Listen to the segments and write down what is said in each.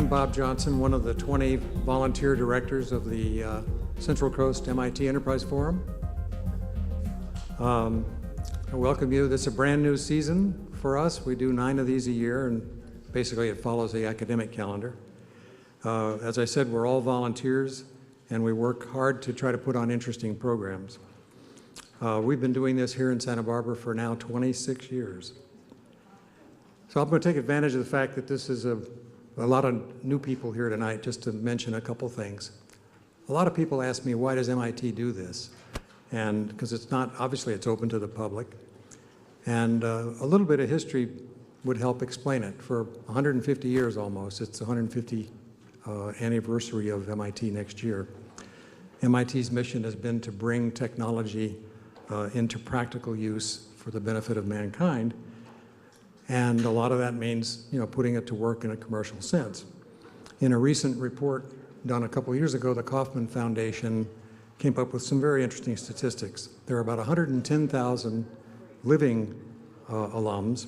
I'm Bob Johnson, one of the 20 volunteer directors of the Central Coast MIT Enterprise Forum. I welcome you. This is a brand new season for us. We do 9 of these a year, and basically it follows the academic calendar. As I said, we're all volunteers, and we work hard to try to put on interesting programs. We've been doing this here in Santa Barbara for now 26 years. So I'm going to take advantage of the fact that this is a lot of new people here tonight, just to mention a couple things. A lot of people ask me, why does MIT do this? And because it's not, obviously it's open to the public. And a little bit of history would help explain it. For 150 years almost, it's the 150th anniversary of MIT next year. MIT's mission has been to bring technology into practical use for the benefit of mankind. And a lot of that means, putting it to work in a commercial sense. In a recent report done a couple of years ago, the Kauffman Foundation came up with some very interesting statistics. There are about 110,000 living alums,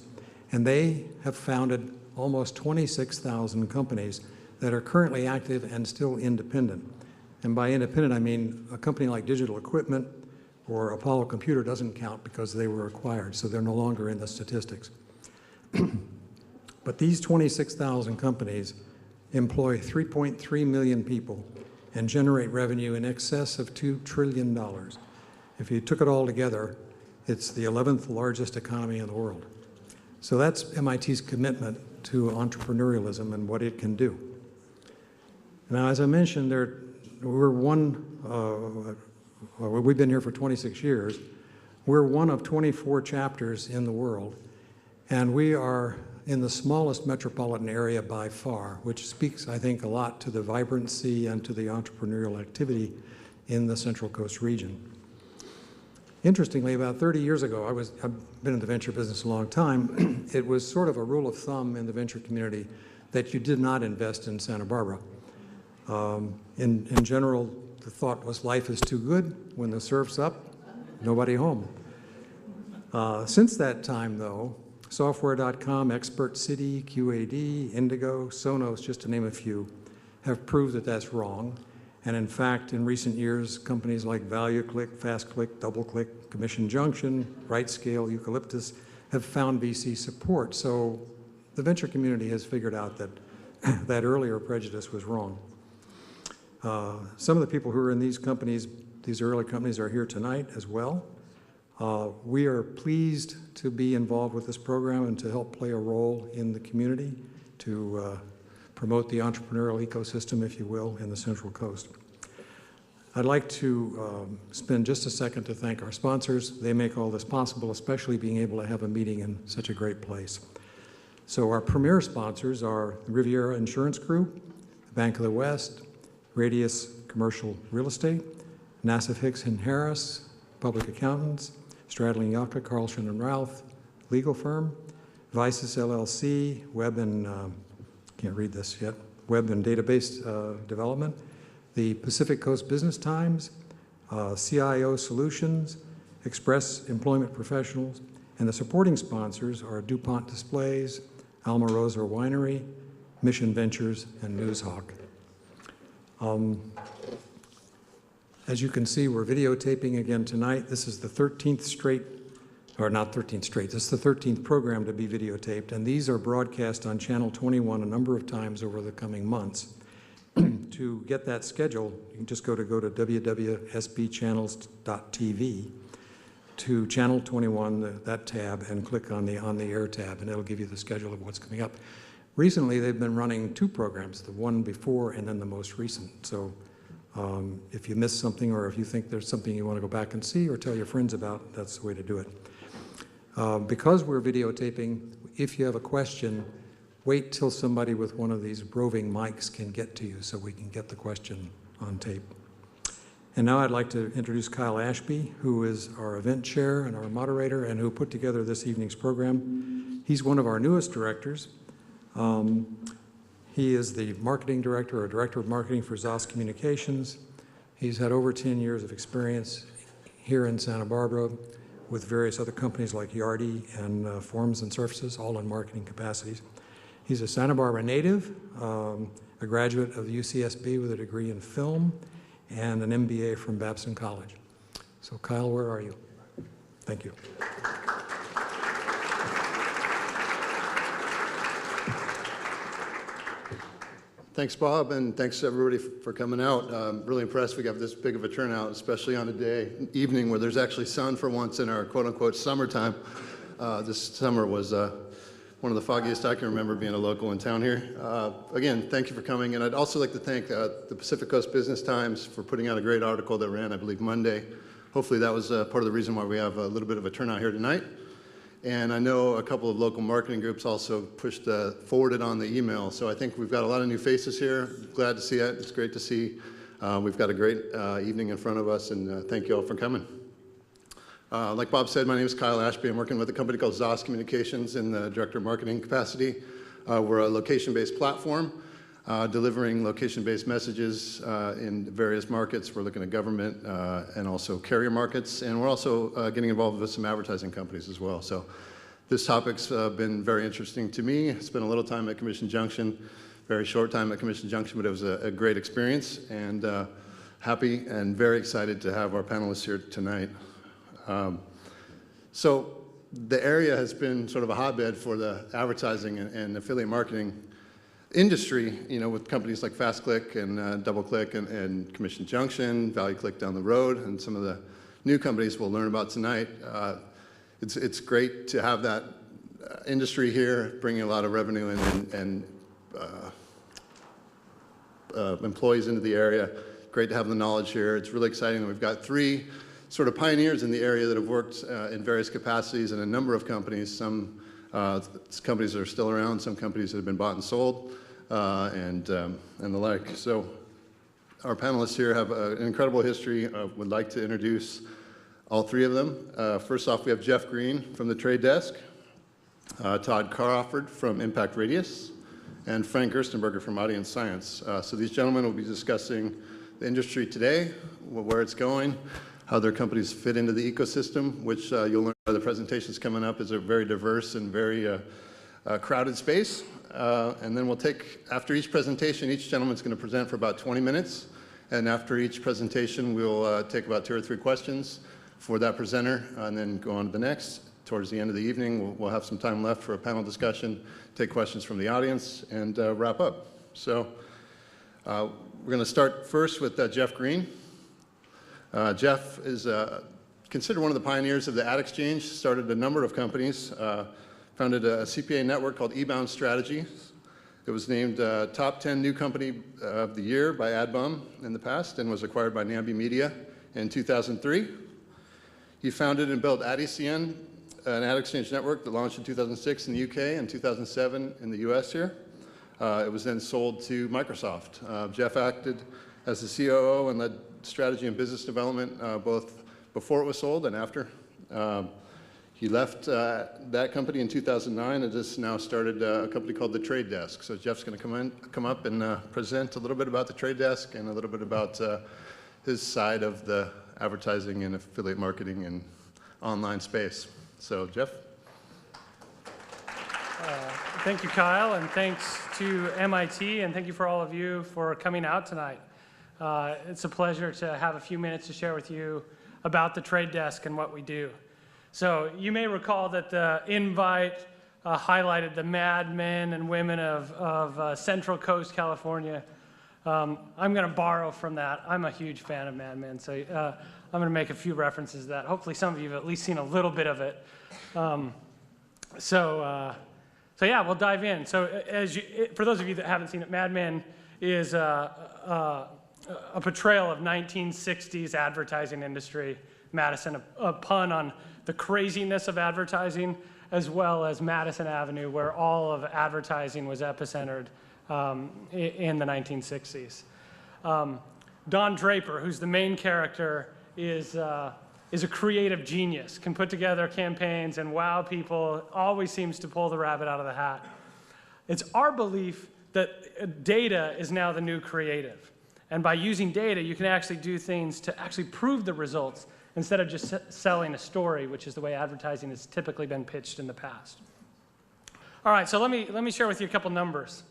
and they have founded almost 26,000 companies that are currently active and still independent. And by independent, I mean a company like Digital Equipment or Apollo Computer doesn't count because they were acquired, so they're no longer in the statistics. But these 26,000 companies employ 3.3 million people and generate revenue in excess of $2 trillion. If you took it all together, it's the 11th largest economy in the world. So that's MIT's commitment to entrepreneurialism and what it can do. Now, as I mentioned, we've been here for 26 years. We're one of 24 chapters in the world. And we are in the smallest metropolitan area by far, which speaks, I think, a lot to the vibrancy and to the entrepreneurial activity in the Central Coast region. Interestingly, about 30 years ago, I've been in the venture business a long time. It was sort of a rule of thumb in the venture community that you did not invest in Santa Barbara. In general, the thought was life is too good. When the surf's up, nobody home. Since that time, though, Software.com, Expert City, QAD, Indigo, Sonos, just to name a few, have proved that that's wrong. And in fact, in recent years, companies like ValueClick, FastClick, DoubleClick, Commission Junction, RightScale, Eucalyptus have found VC support. So the venture community has figured out that that earlier prejudice was wrong. Some of the people who are in these companies, these early companies, are here tonight as well. We are pleased to be involved with this program and to help play a role in the community to promote the entrepreneurial ecosystem, if you will, in the Central Coast. I'd like to spend just a second to thank our sponsors. They make all this possible, especially being able to have a meeting in such a great place. So our premier sponsors are Riviera Insurance Group, the Bank of the West, Radius Commercial Real Estate, Nassif Hicks and Harris, Public Accountants, Stradling Yucca, Carlson and Ralph, legal firm, Vices LLC, web and, can't read this yet, web and database development, the Pacific Coast Business Times, CIO Solutions, Express Employment Professionals, and the supporting sponsors are DuPont Displays, Alma Rosa Winery, Mission Ventures, and NewsHawk. As you can see, we're videotaping again tonight. This is the 13th straight, or not 13th straight, this is the 13th program to be videotaped, and these are broadcast on Channel 21 a number of times over the coming months. To get that schedule, you can just go to www.sbchannels.tv to Channel 21, that tab, and click on the Air tab, and it'll give you the schedule of what's coming up. Recently, they've been running 2 programs, the one before and then the most recent. So if you missed something or if you think there's something you want to go back and see or tell your friends about, that's the way to do it. Because we're videotaping, if you have a question, wait till somebody with one of these roving mics can get to you so we can get the question on tape. And now I'd like to introduce Kyle Ashby, who is our event chair and our moderator and who put together this evening's program. He's one of our newest directors. He is the marketing director or director of marketing for ZOS Communications. He's had over 10 years of experience here in Santa Barbara with various other companies like Yardi and Forms and Surfaces, all in marketing capacities. He's a Santa Barbara native, a graduate of the UCSB with a degree in film and an MBA from Babson College. So Kyle, where are you? Thank you. Thanks, Bob, and thanks everybody for coming out. I'm really impressed we got this big of a turnout, especially on a evening where there's actually sun for once in our quote-unquote summertime. This summer was one of the foggiest I can remember being a local in town here. Again, thank you for coming, and I'd also like to thank the Pacific Coast Business Times for putting out a great article that ran, I believe, Monday. Hopefully that was part of the reason why we have a little bit of a turnout here tonight. And I know a couple of local marketing groups also forwarded on the email. So I think we've got a lot of new faces here. Glad to see it. It's great to see. We've got a great evening in front of us, and thank you all for coming. Like Bob said, my name is Kyle Ashby. I'm working with a company called ZOS Communications in the Director of Marketing capacity. We're a location-based platform delivering location-based messages in various markets. We're looking at government and also carrier markets, and we're also getting involved with some advertising companies as well. So this topic's been very interesting to me. I spent a little time at Commission Junction, very short time at Commission Junction, but it was a great experience, and happy and very excited to have our panelists here tonight. So the area has been sort of a hotbed for the advertising and affiliate marketing industry, you know, with companies like FastClick and DoubleClick and Commission Junction, ValueClick down the road, and some of the new companies we'll learn about tonight. It's great to have that industry here, bringing a lot of revenue and employees into the area. Great to have the knowledge here. It's really exciting that we've got three sort of pioneers in the area that have worked in various capacities in a number of companies. Some companies that are still around, some companies that have been bought and sold, and the like. So our panelists here have an incredible history. Would like to introduce all three of them. First off, we have Jeff Green from the Trade Desk, Todd Crawford from Impact Radius, and Frank Gerstenberger from Audience Science. So these gentlemen will be discussing the industry today, where it's going, how their companies fit into the ecosystem, which you'll learn by the presentations coming up is a very diverse and very crowded space. And then we'll take, after each presentation, each gentleman's going to present for about 20 minutes. And after each presentation, we'll take about 2 or 3 questions for that presenter and then go on to the next. Towards the end of the evening, we'll have some time left for a panel discussion, take questions from the audience, and wrap up. So we're going to start first with Jeff Green. Jeff is considered one of the pioneers of the ad exchange, started a number of companies, founded a CPA network called eBound Strategies. It was named Top 10 New Company of the Year by AdBum in the past and was acquired by Nambi Media in 2003. He founded and built AdECN, an ad exchange network that launched in 2006 in the UK and 2007 in the US here. It was then sold to Microsoft. Jeff acted as the COO and led strategy and business development both before it was sold and after. He left that company in 2009 and just now started a company called the Trade Desk. So Jeff's going to come up and present a little bit about the Trade Desk and a little bit about his side of the advertising and affiliate marketing and online space. So Jeff. Thank you, Kyle, and thanks to MIT, and thank you for all of you for coming out tonight. It's a pleasure to have a few minutes to share with you about the Trade Desk and what we do. So you may recall that the invite highlighted the mad men and women of Central Coast, California. I'm going to borrow from that. I'm a huge fan of Mad Men, so I'm going to make a few references to that. Hopefully some of you have at least seen a little bit of it. So yeah, we'll dive in. So for those of you that haven't seen it, Mad Men is a portrayal of 1960s advertising industry. Madison, a pun on the craziness of advertising, as well as Madison Avenue, where all of advertising was epicentered in the 1960s. Don Draper, who's the main character, is a creative genius, can put together campaigns and wow people, always seems to pull the rabbit out of the hat. It's our belief that data is now the new creative. And by using data, you can actually do things to actually prove the results instead of just selling a story, which is the way advertising has typically been pitched in the past. All right, so let me share with you a couple numbers.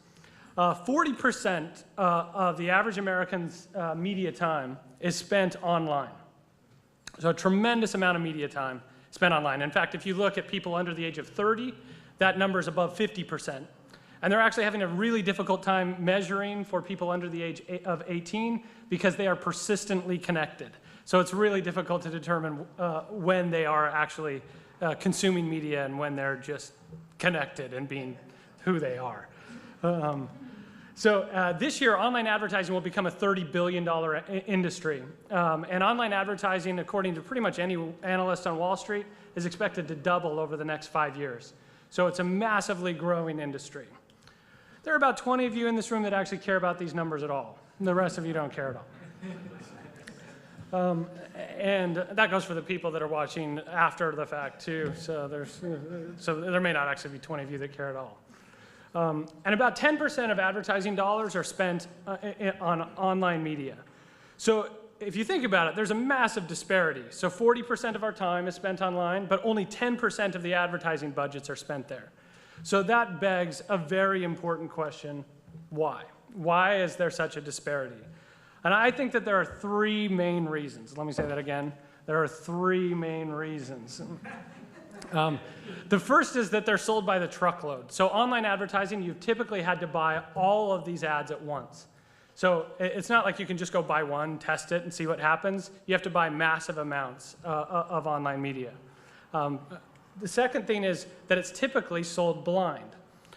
40% of the average American's media time is spent online. So a tremendous amount of media time spent online. In fact, if you look at people under the age of 30, that number is above 50%. And they're actually having a really difficult time measuring for people under the age of 18 because they are persistently connected. So it's really difficult to determine when they are actually consuming media and when they're just connected and being who they are. So this year, online advertising will become a $30 billion industry. And online advertising, according to pretty much any analyst on Wall Street, is expected to double over the next 5 years. So it's a massively growing industry. There are about 20 of you in this room that actually care about these numbers at all. The rest of you don't care at all. And that goes for the people that are watching after the fact too. So there may not actually be 20 of you that care at all. And about 10% of advertising dollars are spent on online media. So if you think about it, there's a massive disparity. So 40% of our time is spent online, but only 10% of the advertising budgets are spent there. So that begs a very important question: why? Why is there such a disparity? And I think that there are three main reasons. Let me say that again. There are three main reasons. The first is that they're sold by the truckload. So online advertising, you've typically had to buy all of these ads at once. So it's not like you can just go buy one, test it, and see what happens. You have to buy massive amounts of online media. The second thing is that it's typically sold blind.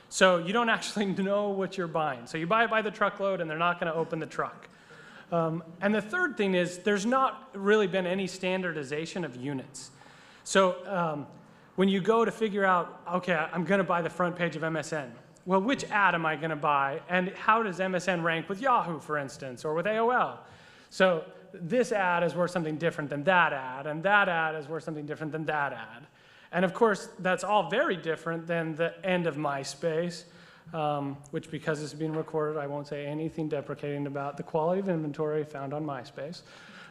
So you don't actually know what you're buying. So you buy it by the truckload, and they're not going to open the truck. And the third thing is there's not really been any standardization of units. So when you go to figure out, okay, I'm going to buy the front page of MSN. Well, which ad am I going to buy? And how does MSN rank with Yahoo, for instance, or with AOL? So this ad is worth something different than that ad, and that ad is worth something different than that ad. And of course, that's all very different than the end of MySpace, which, because it's being recorded, I won't say anything deprecating about the quality of inventory found on MySpace.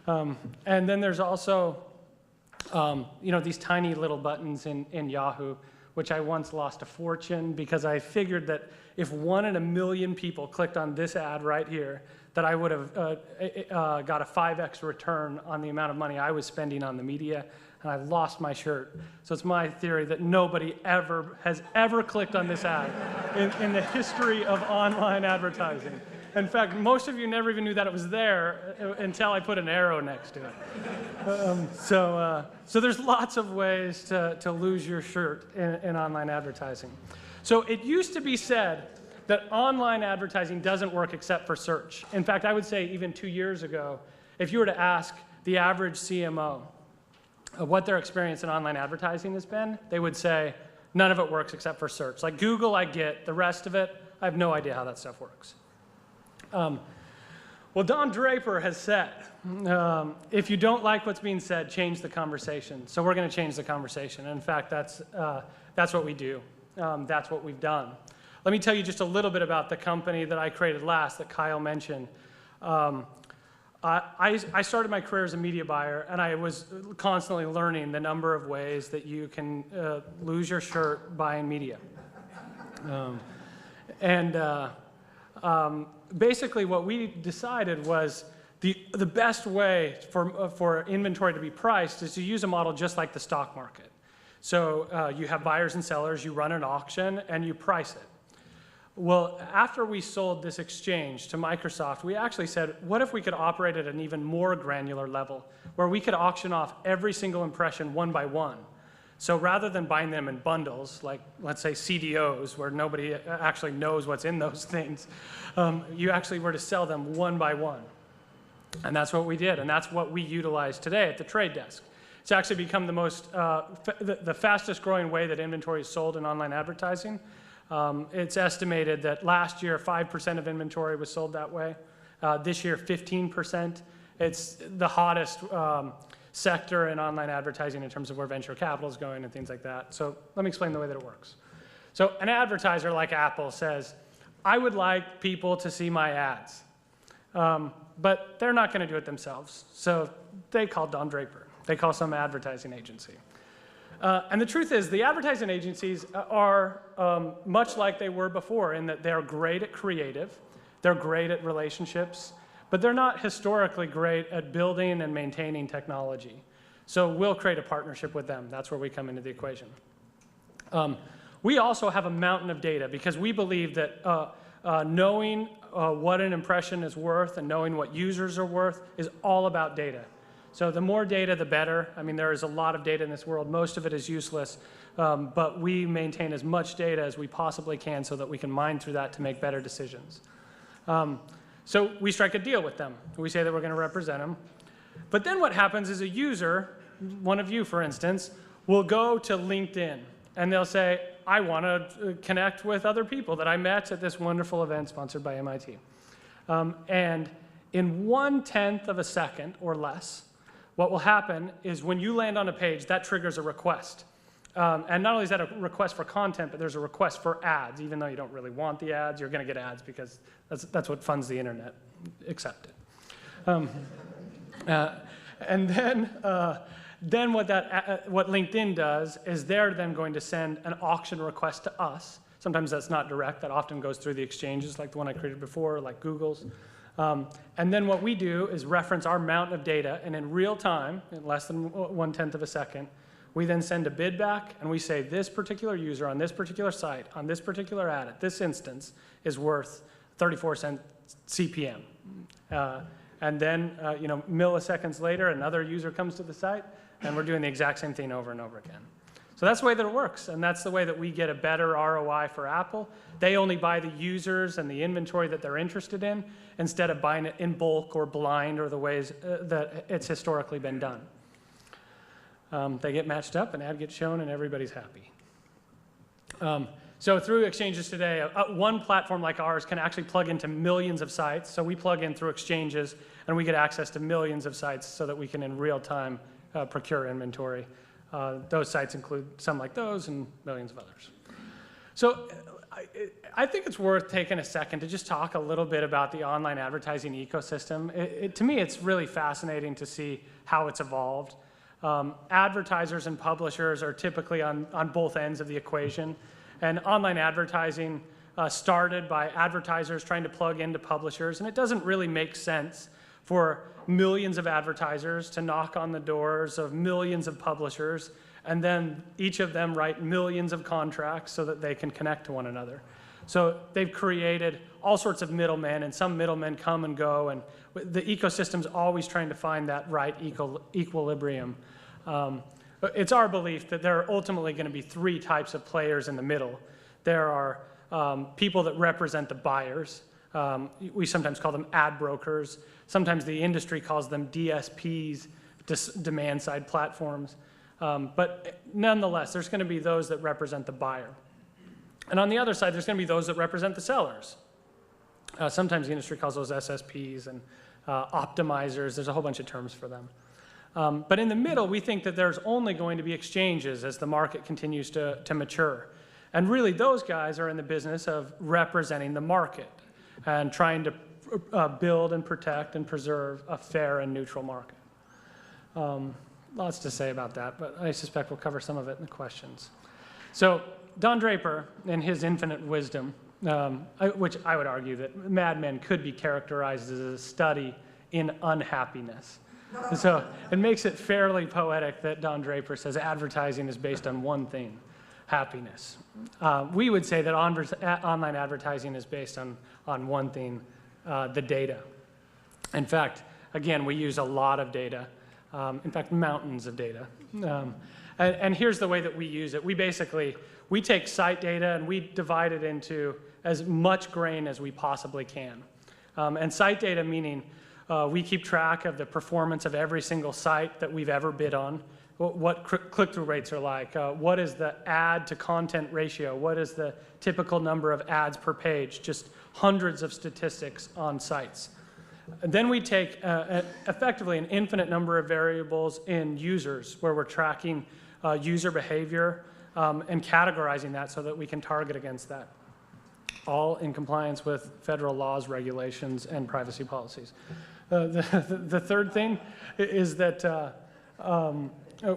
And then there's also these tiny little buttons in Yahoo, which I once lost a fortune because I figured that if 1 in a million people clicked on this ad right here, that I would have got a 5x return on the amount of money I was spending on the media, and I lost my shirt. So it's my theory that nobody has ever clicked on this ad in the history of online advertising. In fact, most of you never even knew that it was there until I put an arrow next to it. So there's lots of ways to lose your shirt in online advertising. So it used to be said that online advertising doesn't work except for search. In fact, I would say even 2 years ago, if you were to ask the average CMO what their experience in online advertising has been, they would say, none of it works except for search. Like Google, I get. The rest of it, I have no idea how that stuff works. Well, Don Draper has said, if you don't like what's being said, change the conversation. So we're going to change the conversation. And in fact, that's what we do. That's what we've done. Let me tell you just a little bit about the company that I created last that Kyle mentioned. I started my career as a media buyer, and I was constantly learning the number of ways that you can lose your shirt buying media. Basically, what we decided was the best way for inventory to be priced is to use a model just like the stock market. So you have buyers and sellers, you run an auction, and you price it. Well, after we sold this exchange to Microsoft, we actually said, what if we could operate at an even more granular level, where we could auction off every single impression one by one? So rather than buying them in bundles, like let's say CDOs, where nobody actually knows what's in those things, you actually were to sell them one by one. And that's what we did, and that's what we utilize today at the trade desk. It's actually become the fastest growing way that inventory is sold in online advertising. It's estimated that last year 5% of inventory was sold that way. This year 15%. It's the hottest sector in online advertising in terms of where venture capital is going and things like that. So let me explain the way that it works. So an advertiser like Apple says, I would like people to see my ads. But they're not going to do it themselves. So they call Don Draper. They call some advertising agency. And the truth is, the advertising agencies are much like they were before in that they're great at creative, they're great at relationships, but they're not historically great at building and maintaining technology. So we'll create a partnership with them. That's where we come into the equation. We also have a mountain of data because we believe that knowing what an impression is worth and knowing what users are worth is all about data. So the more data, the better. I mean, there is a lot of data in this world. Most of it is useless, but we maintain as much data as we possibly can so that we can mine through that to make better decisions. So we strike a deal with them. We say that we're going to represent them. But then what happens is a user, one of you, for instance, will go to LinkedIn, and they'll say, I want to connect with other people that I met at this wonderful event sponsored by MIT. And in 1/10 of a second or less, what will happen is when you land on a page, that triggers a request. And not only is that a request for content, but there's a request for ads. Even though you don't really want the ads, you're going to get ads because that's what funds the internet. Accept it. And then what LinkedIn does is they're then going to send an auction request to us. Sometimes that's not direct. That often goes through the exchanges like the one I created before, like Google's. And then what we do is reference our mountain of data, and in real time, in less than 1/10 of a second, we then send a bid back, and we say this particular user on this particular site, on this particular ad, at this instance, is worth 34 cents CPM. And then, milliseconds later, another user comes to the site, and we're doing the exact same thing over and over again. So that's the way that it works, and that's the way that we get a better ROI for Apple. They only buy the users and the inventory that they're interested in, instead of buying it in bulk or blind or the ways that it's historically been done. They get matched up, an ad gets shown, and everybody's happy. So through exchanges today, one platform like ours can actually plug into millions of sites. So we plug in through exchanges, and we get access to millions of sites so that we can, in real time, procure inventory. Those sites include some like those and millions of others. So I think it's worth taking a second to just talk a little bit about the online advertising ecosystem. To me, it's really fascinating to see how it's evolved. Advertisers and publishers are typically on both ends of the equation. And online advertising started by advertisers trying to plug into publishers. And it doesn't really make sense for millions of advertisers to knock on the doors of millions of publishers, and then each of them write millions of contracts so that they can connect to one another. So they've created all sorts of middlemen, and some middlemen come and go, and the ecosystem's always trying to find that right equilibrium. It's our belief that there are ultimately going to be three types of players in the middle. There are people that represent the buyers. We sometimes call them ad brokers. Sometimes the industry calls them DSPs, demand-side platforms. But nonetheless, there's going to be those that represent the buyer. And on the other side, there's going to be those that represent the sellers. Sometimes the industry calls those SSPs and optimizers. There's a whole bunch of terms for them. But in the middle, we think that there's only going to be exchanges as the market continues to mature. And really, those guys are in the business of representing the market and trying to build and protect and preserve a fair and neutral market. Lots to say about that, but I suspect we'll cover some of it in the questions. So Don Draper, in his infinite wisdom, which I would argue that Mad Men could be characterized as a study in unhappiness. So it makes it fairly poetic that Don Draper says advertising is based on one thing, happiness. We would say that online advertising is based on one thing, the data. In fact, again, we use a lot of data, in fact, mountains of data. And here's the way that we use it. We take site data and we divide it into as much grain as we possibly can. And site data meaning we keep track of the performance of every single site that we've ever bid on, what click-through rates are like, what is the ad to content ratio, what is the typical number of ads per page, just hundreds of statistics on sites. And then we take effectively an infinite number of variables in users where we're tracking user behavior and categorizing that so that we can target against that, all in compliance with federal laws, regulations, and privacy policies. The third thing is that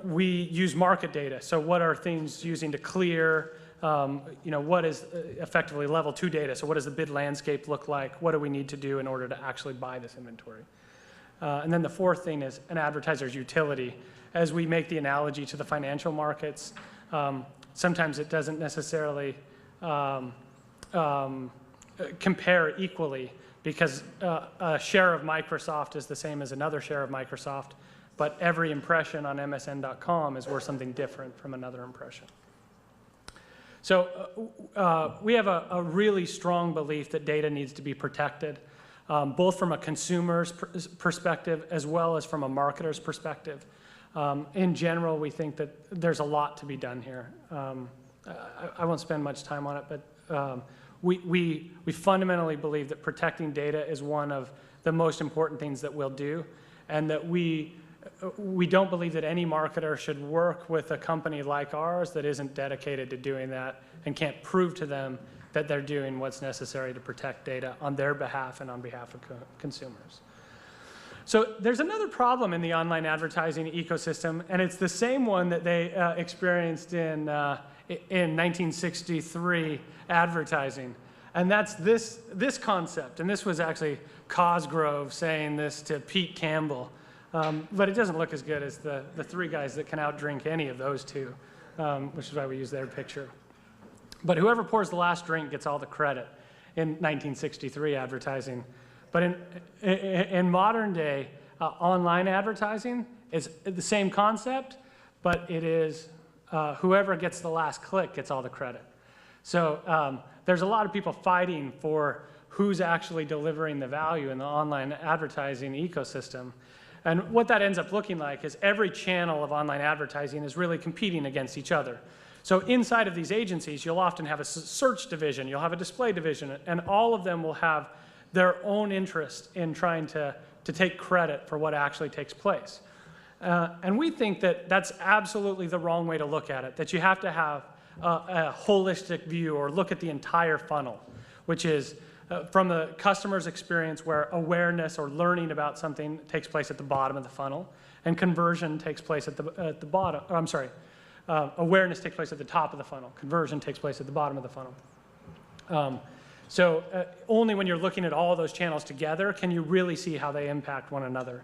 we use market data. So what are things using to clear? What is effectively level 2 data? So what does the bid landscape look like? What do we need to do in order to actually buy this inventory? And then the fourth thing is an advertiser's utility. As we make the analogy to the financial markets, sometimes it doesn't necessarily compare equally, because a share of Microsoft is the same as another share of Microsoft, but every impression on MSN.com is worth something different from another impression. So we have a really strong belief that data needs to be protected, both from a consumer's perspective as well as from a marketer's perspective. In general, we think that there's a lot to be done here. I won't spend much time on it, but we fundamentally believe that protecting data is one of the most important things that we'll do, and that we don't believe that any marketer should work with a company like ours that isn't dedicated to doing that and can't prove to them that they're doing what's necessary to protect data on their behalf and on behalf of consumers. So there's another problem in the online advertising ecosystem, and it's the same one that they experienced in 1963 advertising. And that's this concept. And this was actually Cosgrove saying this to Pete Campbell. But it doesn't look as good as the three guys that can outdrink any of those two, which is why we use their picture. But whoever pours the last drink gets all the credit in 1963 advertising. But in modern day, online advertising is the same concept, but it is whoever gets the last click gets all the credit. So there's a lot of people fighting for who's actually delivering the value in the online advertising ecosystem. And what that ends up looking like is every channel of online advertising is really competing against each other. So inside of these agencies, you'll often have a search division, you'll have a display division, and all of them will have their own interest in trying to take credit for what actually takes place. And we think that that's absolutely the wrong way to look at it, that you have to have a holistic view or look at the entire funnel, which is from the customer's experience where awareness or learning about something takes place at the bottom of the funnel, and conversion takes place at the bottom. I'm sorry, awareness takes place at the top of the funnel. Conversion takes place at the bottom of the funnel. So only when you're looking at all those channels together can you really see how they impact one another.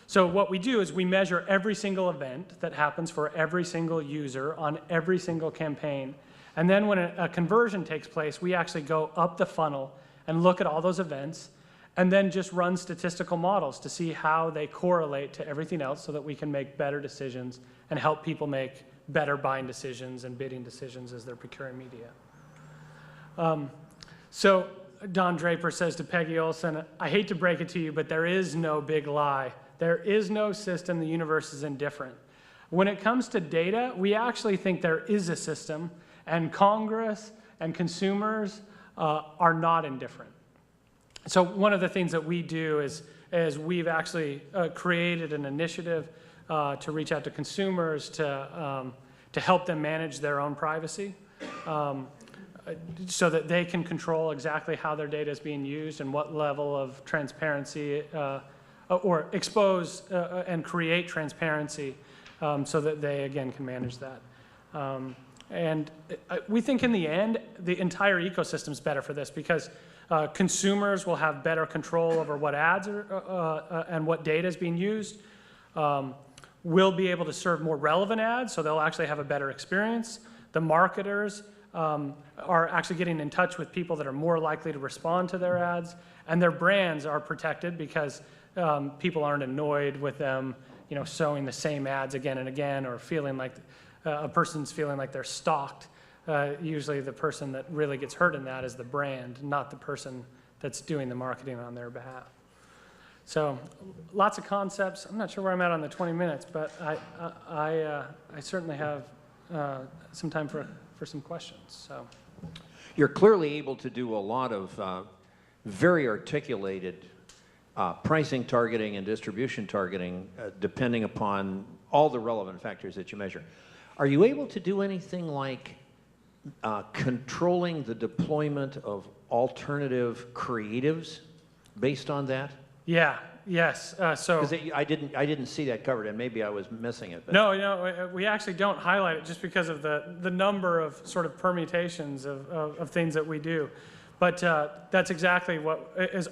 So what we do is we measure every single event that happens for every single user on every single campaign. And then when a conversion takes place, we actually go up the funnel and look at all those events, and then just run statistical models to see how they correlate to everything else so that we can make better decisions and help people make better buying decisions and bidding decisions as they're procuring media. So Don Draper says to Peggy Olson, I hate to break it to you, but there is no big lie. There is no system. The universe is indifferent. When it comes to data, we actually think there is a system, and Congress and consumers are not indifferent. So one of the things that we do is we've actually created an initiative to reach out to consumers to help them manage their own privacy, so that they can control exactly how their data is being used and what level of transparency or expose and create transparency so that they, again, can manage that. And we think in the end, the entire ecosystem is better for this because consumers will have better control over what ads are, and what data is being used. We'll be able to serve more relevant ads, so they'll actually have a better experience. The marketers are actually getting in touch with people that are more likely to respond to their ads, and their brands are protected because people aren't annoyed with them, showing the same ads again and again, or feeling like a person's feeling like they're stalked. Usually the person that really gets hurt in that is the brand, not the person that's doing the marketing on their behalf. So lots of concepts. I'm not sure where I'm at on the 20 minutes, but I certainly have some time for some questions. So you're clearly able to do a lot of very articulated pricing targeting and distribution targeting depending upon all the relevant factors that you measure. Are you able to do anything like controlling the deployment of alternative creatives based on that? Yeah, yes. Because I didn't see that covered, and maybe I was missing it. But. No, we actually don't highlight it just because of the number of sort of permutations of things that we do. But that's exactly what is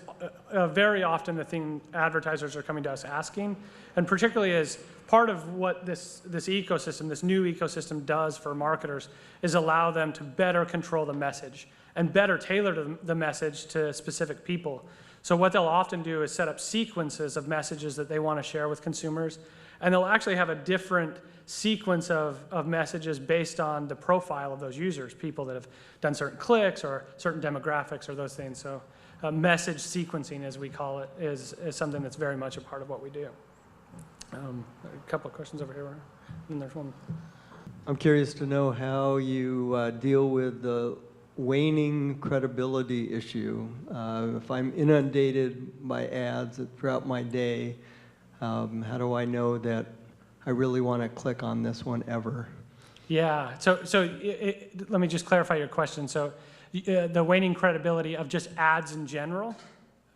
very often the thing advertisers are coming to us asking, and particularly as part of what this ecosystem, this new ecosystem does for marketers is allow them to better control the message and better tailor the message to specific people. So what they'll often do is set up sequences of messages that they want to share with consumers, and they'll actually have a different sequence of messages based on the profile of those users, people that have done certain clicks or certain demographics or those things. So message sequencing, as we call it, is something that's very much a part of what we do. A couple of questions over here, and there's one. I'm curious to know how you deal with the waning credibility issue. If I'm inundated by ads throughout my day, how do I know that I really want to click on this one ever? Yeah, so let me just clarify your question. So the waning credibility of just ads in general?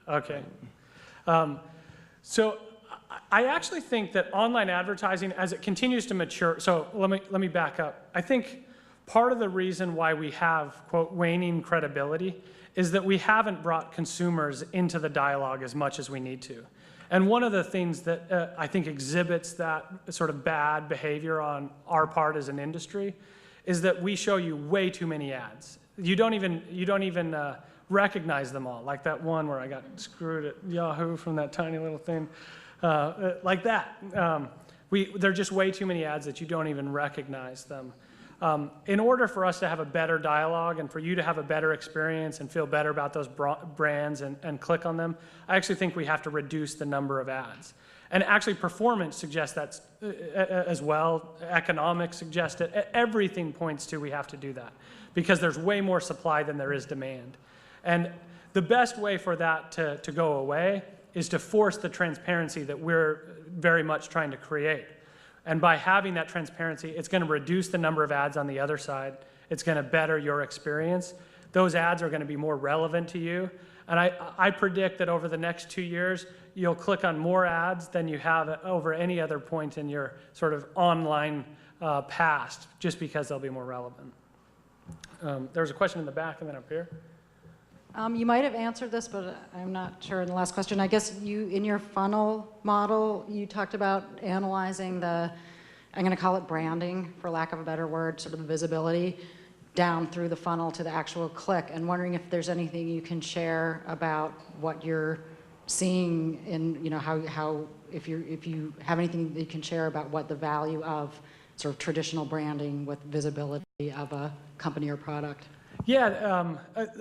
Okay. So I actually think that online advertising, as it continues to mature, so let me back up. I think part of the reason why we have, quote, waning credibility is that we haven't brought consumers into the dialogue as much as we need to. And one of the things that I think exhibits that sort of bad behavior on our part as an industry is that we show you way too many ads. You don't even recognize them all, like that one where I got screwed at Yahoo from that tiny little thing. Like that. They're just way too many ads that you don't even recognize them. In order for us to have a better dialogue and for you to have a better experience and feel better about those brands and click on them, I actually think we have to reduce the number of ads. And actually performance suggests that as well. Economics suggest it. Everything points to we have to do that because there's way more supply than there is demand. And the best way for that to go away is to force the transparency that we're very much trying to create. And by having that transparency, it's going to reduce the number of ads on the other side. It's going to better your experience. Those ads are going to be more relevant to you. And I predict that over the next 2 years, you'll click on more ads than you have over any other point in your sort of online past, just because they'll be more relevant. There was a question in the back and then up here. You might have answered this, but I'm not sure in the last question. I guess in your funnel model, you talked about analyzing I'm going to call it branding, for lack of a better word, sort of the visibility down through the funnel to the actual click, and wondering if there's anything you can share about what you're seeing in, how if you have anything that you can share about what the value of sort of traditional branding with visibility of a company or product. Yeah,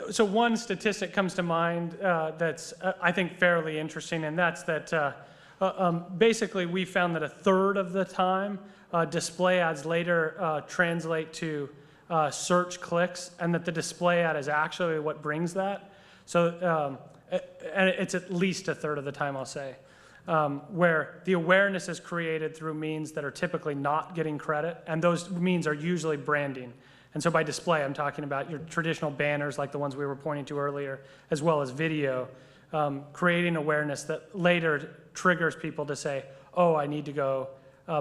so one statistic comes to mind that's, I think, fairly interesting, and that's that basically we found that 1/3 of the time display ads later translate to search clicks, and that the display ad is actually what brings that. So, and it's at least 1/3 of the time, I'll say, where the awareness is created through means that are typically not getting credit, and those means are usually branding. And so by display, I'm talking about your traditional banners like the ones we were pointing to earlier, as well as video, creating awareness that later triggers people to say, oh, I need to go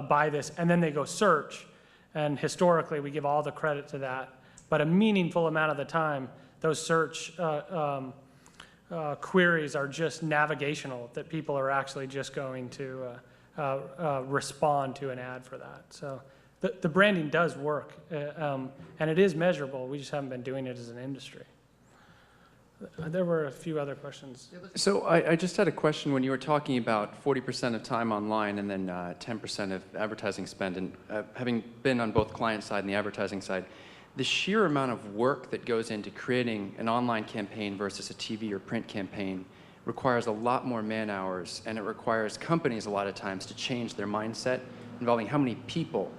buy this, and then they go search. And historically, we give all the credit to that. But a meaningful amount of the time, those search queries are just navigational, that people are actually just going to respond to an ad for that. So the branding does work, and it is measurable. We just haven't been doing it as an industry. There were a few other questions. So I just had a question when you were talking about 40% of time online and then 10% of advertising spend, and having been on both client side and the advertising side, the sheer amount of work that goes into creating an online campaign versus a TV or print campaign requires a lot more man hours, and it requires companies a lot of times to change their mindset involving how many people.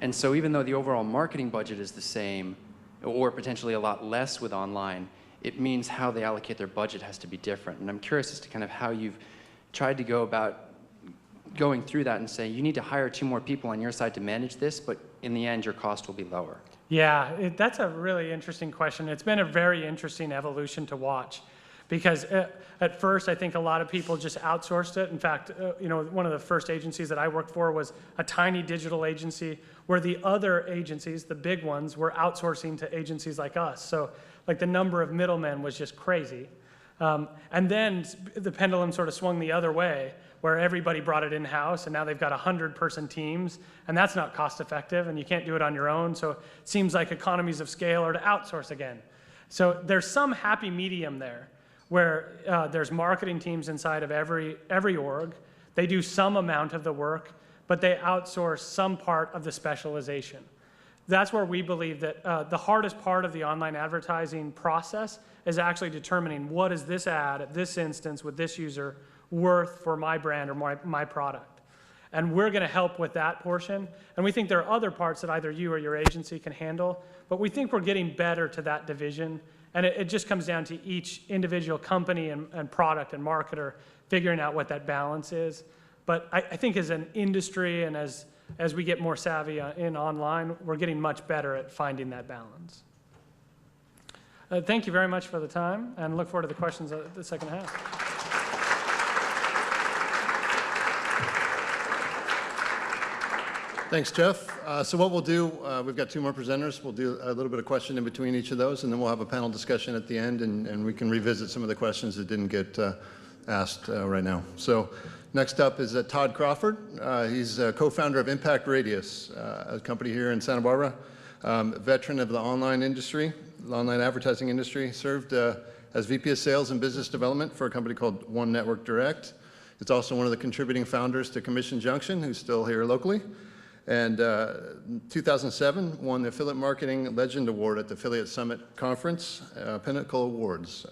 And so even though the overall marketing budget is the same, or potentially a lot less with online, it means how they allocate their budget has to be different. And I'm curious as to kind of how you've tried to go about going through that and say, you need to hire 2 more people on your side to manage this, but in the end, your cost will be lower. Yeah, that's a really interesting question. It's been a very interesting evolution to watch, Because at first, I think a lot of people just outsourced it. In fact, one of the first agencies that I worked for was a tiny digital agency where the other agencies, the big ones, were outsourcing to agencies like us. So like the number of middlemen was just crazy. And then the pendulum sort of swung the other way, where everybody brought it in-house, and now they've got 100-person teams, and that's not cost-effective, and you can't do it on your own. So it seems like economies of scale are to outsource again. So there's some happy medium there, where there's marketing teams inside of every org. They do some amount of the work, but they outsource some part of the specialization. That's where we believe that the hardest part of the online advertising process is actually determining what is this ad at this instance with this user worth for my brand or my product. And we're going to help with that portion. And we think there are other parts that either you or your agency can handle, but we think we're getting better to that division. And it just comes down to each individual company and product and marketer figuring out what that balance is. But I think as an industry and as we get more savvy in online, we're getting much better at finding that balance. Thank you very much for the time, and look forward to the questions of the second half. Thanks, Jeff. So what we'll do, we've got 2 more presenters. We'll do a little bit of question in between each of those, and then we'll have a panel discussion at the end, and we can revisit some of the questions that didn't get asked right now. So next up is Todd Crawford. He's co-founder of Impact Radius, a company here in Santa Barbara, veteran of the online industry, the online advertising industry, served as VP of Sales and Business Development for a company called One Network Direct. It's also one of the contributing founders to Commission Junction, who's still here locally. And 2007 won the Affiliate Marketing Legend Award at the Affiliate Summit Conference, Pinnacle Awards.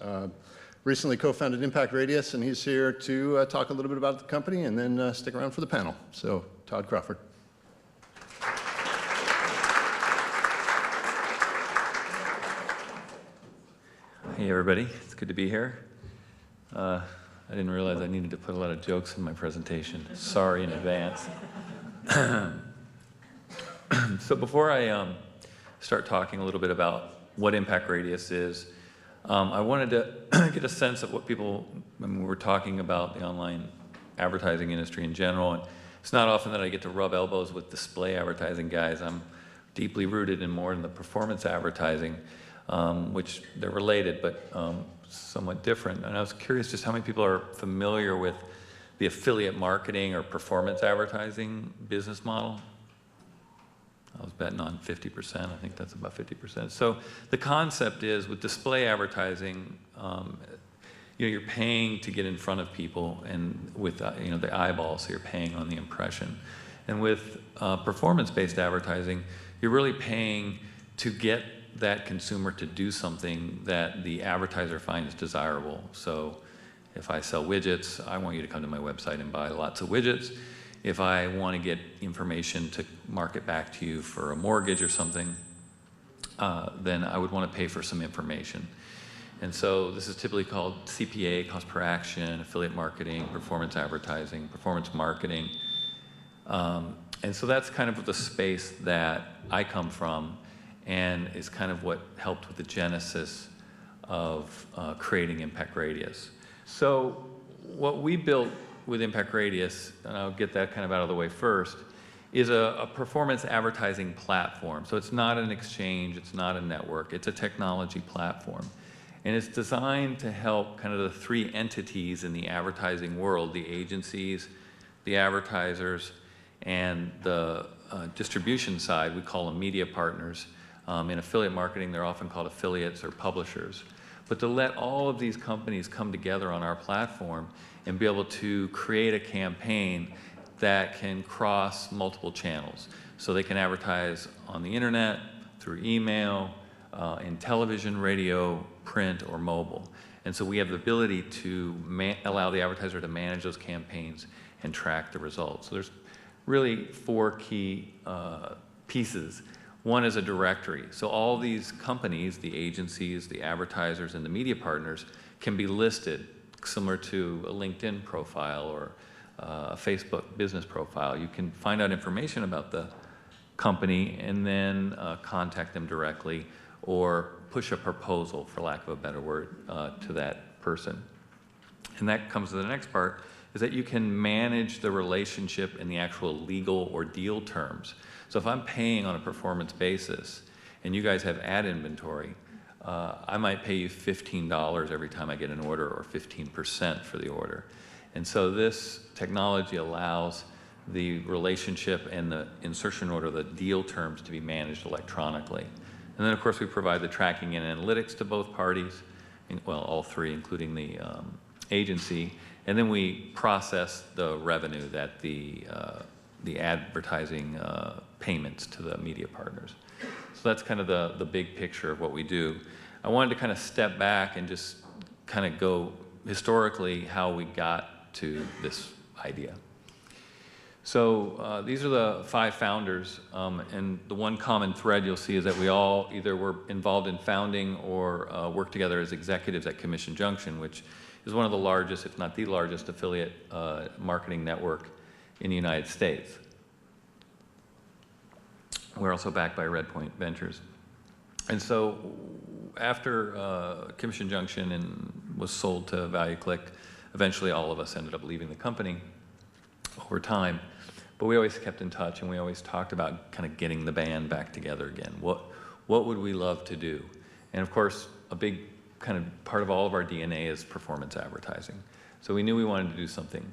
Recently co-founded Impact Radius, and he's here to talk a little bit about the company and then stick around for the panel. So, Todd Crawford. Hey everybody, it's good to be here. I didn't realize I needed to put a lot of jokes in my presentation. Sorry in advance. So before I start talking a little bit about what Impact Radius is, I wanted to get a sense of what people, when we were talking about the online advertising industry in general, and it's not often that I get to rub elbows with display advertising guys. I'm deeply rooted in more in the performance advertising, which they're related, but somewhat different. And I was curious just how many people are familiar with the affiliate marketing or performance advertising business model. I was betting on 50%. I think that's about 50%. So the concept is with display advertising, you're paying to get in front of people, and with the eyeballs, so you're paying on the impression. And with performance-based advertising, you're really paying to get that consumer to do something that the advertiser finds desirable. So if I sell widgets, I want you to come to my website and buy lots of widgets. If I want to get information to market back to you for a mortgage or something, then I would want to pay for some information. And so this is typically called CPA, cost per action, affiliate marketing, performance advertising, performance marketing. And so that's kind of the space that I come from, and is kind of what helped with the genesis of creating Impact Radius. So what we built with Impact Radius, and I'll get that kind of out of the way first, is a performance advertising platform. So it's not an exchange, it's not a network, it's a technology platform. And it's designed to help kind of the 3 entities in the advertising world, the agencies, the advertisers, and the distribution side. We call them media partners. In affiliate marketing, they're often called affiliates or publishers. But to let all of these companies come together on our platform and be able to create a campaign that can cross multiple channels. So they can advertise on the internet, through email, in television, radio, print, or mobile. And so we have the ability to allow the advertiser to manage those campaigns and track the results. So there's really 4 key pieces. One is a directory. So all these companies, the agencies, the advertisers, and the media partners can be listed, similar to a LinkedIn profile or a Facebook business profile. You can find out information about the company and then contact them directly, or push a proposal, for lack of a better word, to that person. And that comes to the next part, is that you can manage the relationship in the actual legal or deal terms. So if I'm paying on a performance basis and you guys have ad inventory, I might pay you $15 every time I get an order, or 15% for the order. And so this technology allows the relationship and the insertion order, the deal terms, to be managed electronically. And then of course we provide the tracking and analytics to both parties, well, all three, including the agency, and then we process the revenue that the advertising payments to the media partners. So that's kind of the big picture of what we do. I wanted to kind of step back and just kind of go historically how we got to this idea. So these are the 5 founders, and the one common thread you'll see is that we all either were involved in founding or worked together as executives at Commission Junction, which is one of the largest, if not the largest, affiliate marketing network in the United States. We're also backed by Redpoint Ventures. And so after Commission Junction was sold to ValueClick, eventually all of us ended up leaving the company over time. But we always kept in touch, and we always talked about kind of getting the band back together again. What would we love to do? And of course, a big kind of part of all of our DNA is performance advertising. So we knew we wanted to do something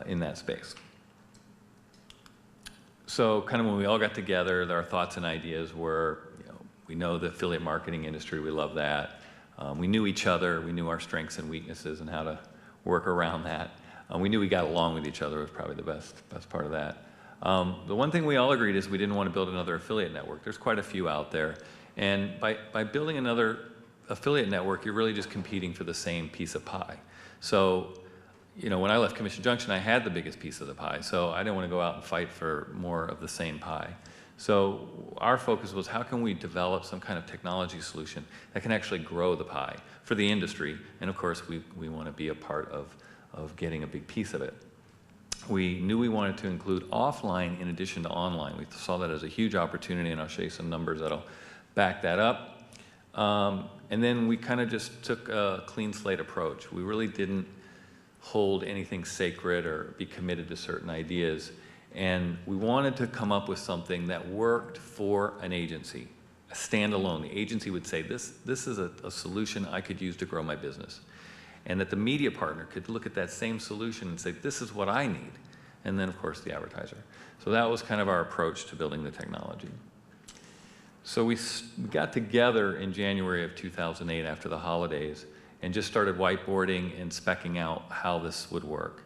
in that space. So kind of when we all got together, our thoughts and ideas were, we know the affiliate marketing industry, we love that. We knew each other, we knew our strengths and weaknesses and how to work around that. We knew we got along with each other, was probably the best part of that. The one thing we all agreed is we didn't want to build another affiliate network. There's quite a few out there. And by building another affiliate network, you're really just competing for the same piece of pie. So, when I left Commission Junction, I had the biggest piece of the pie. So I didn't want to go out and fight for more of the same pie. So our focus was, how can we develop some kind of technology solution that can actually grow the pie for the industry? And of course, we want to be a part of getting a big piece of it. We knew we wanted to include offline in addition to online. We saw that as a huge opportunity, and I'll show you some numbers that'll back that up. And then we kind of just took a clean slate approach. We really didn't hold anything sacred or be committed to certain ideas. And we wanted to come up with something that worked for an agency, a standalone. The agency would say, this is a solution I could use to grow my business. And that the media partner could look at that same solution and say, this is what I need. And then, of course, the advertiser. So that was kind of our approach to building the technology. So we got together in January of 2008 after the holidays and just started whiteboarding and speccing out how this would work.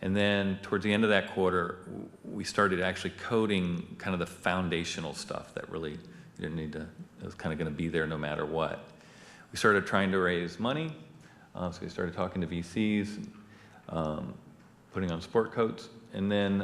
And then towards the end of that quarter, we started actually coding kind of the foundational stuff that really you didn't need to, it was kind of going to be there no matter what. We started trying to raise money. So we started talking to VCs, putting on sport coats, and then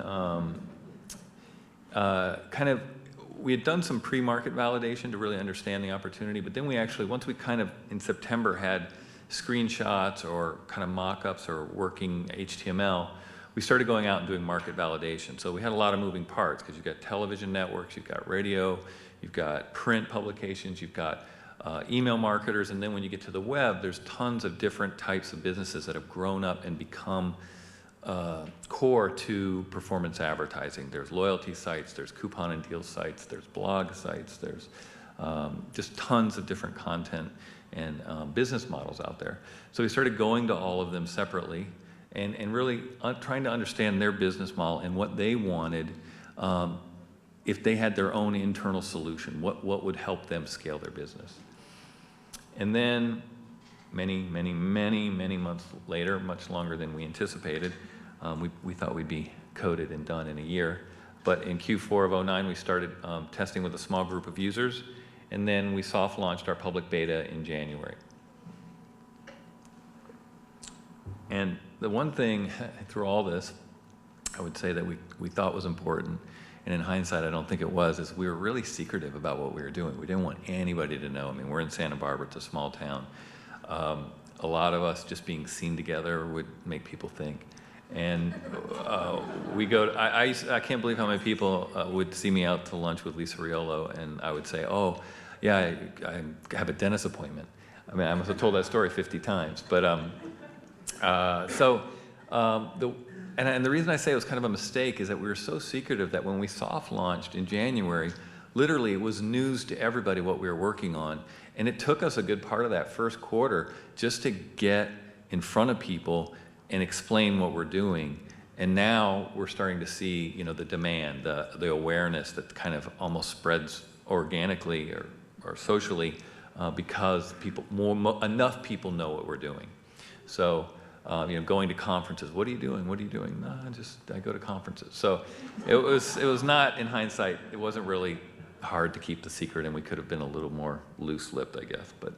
we had done some pre-market validation to really understand the opportunity, but then we actually, once we kind of, in September, had screenshots or kind of mock-ups or working HTML, we started going out and doing market validation. So we had a lot of moving parts, because you've got television networks, you've got radio, you've got print publications, you've got email marketers, and then when you get to the web, there's tons of different types of businesses that have grown up and become core to performance advertising. There's loyalty sites, there's coupon and deal sites, there's blog sites, there's just tons of different content and business models out there. So we started going to all of them separately and really trying to understand their business model and what they wanted if they had their own internal solution, what would help them scale their business. And then many months later, much longer than we anticipated, we thought we'd be coded and done in a year. But in Q4 of 2009, we started testing with a small group of users, and then we soft launched our public beta in January. And the one thing through all this, I would say that we thought was important, and in hindsight, I don't think it was, is we were really secretive about what we were doing. We didn't want anybody to know. I mean, we're in Santa Barbara, it's a small town. A lot of us just being seen together would make people think. And we go to, I can't believe how many people would see me out to lunch with Lisa Riolo, and I would say, oh, yeah, I have a dentist appointment. I mean, I must have told that story 50 times. But and the reason I say it was kind of a mistake is that we were so secretive that when we soft launched in January, literally it was news to everybody what we were working on. And it took us a good part of that first quarter just to get in front of people and explain what we're doing. And now we're starting to see, you know, the demand, the awareness that kind of almost spreads organically or socially because enough people know what we're doing. So, you know, going to conferences, what are you doing? What are you doing? No, I go to conferences. So it was not, in hindsight, it wasn't really hard to keep the secret, and we could have been a little more loose-lipped, I guess. But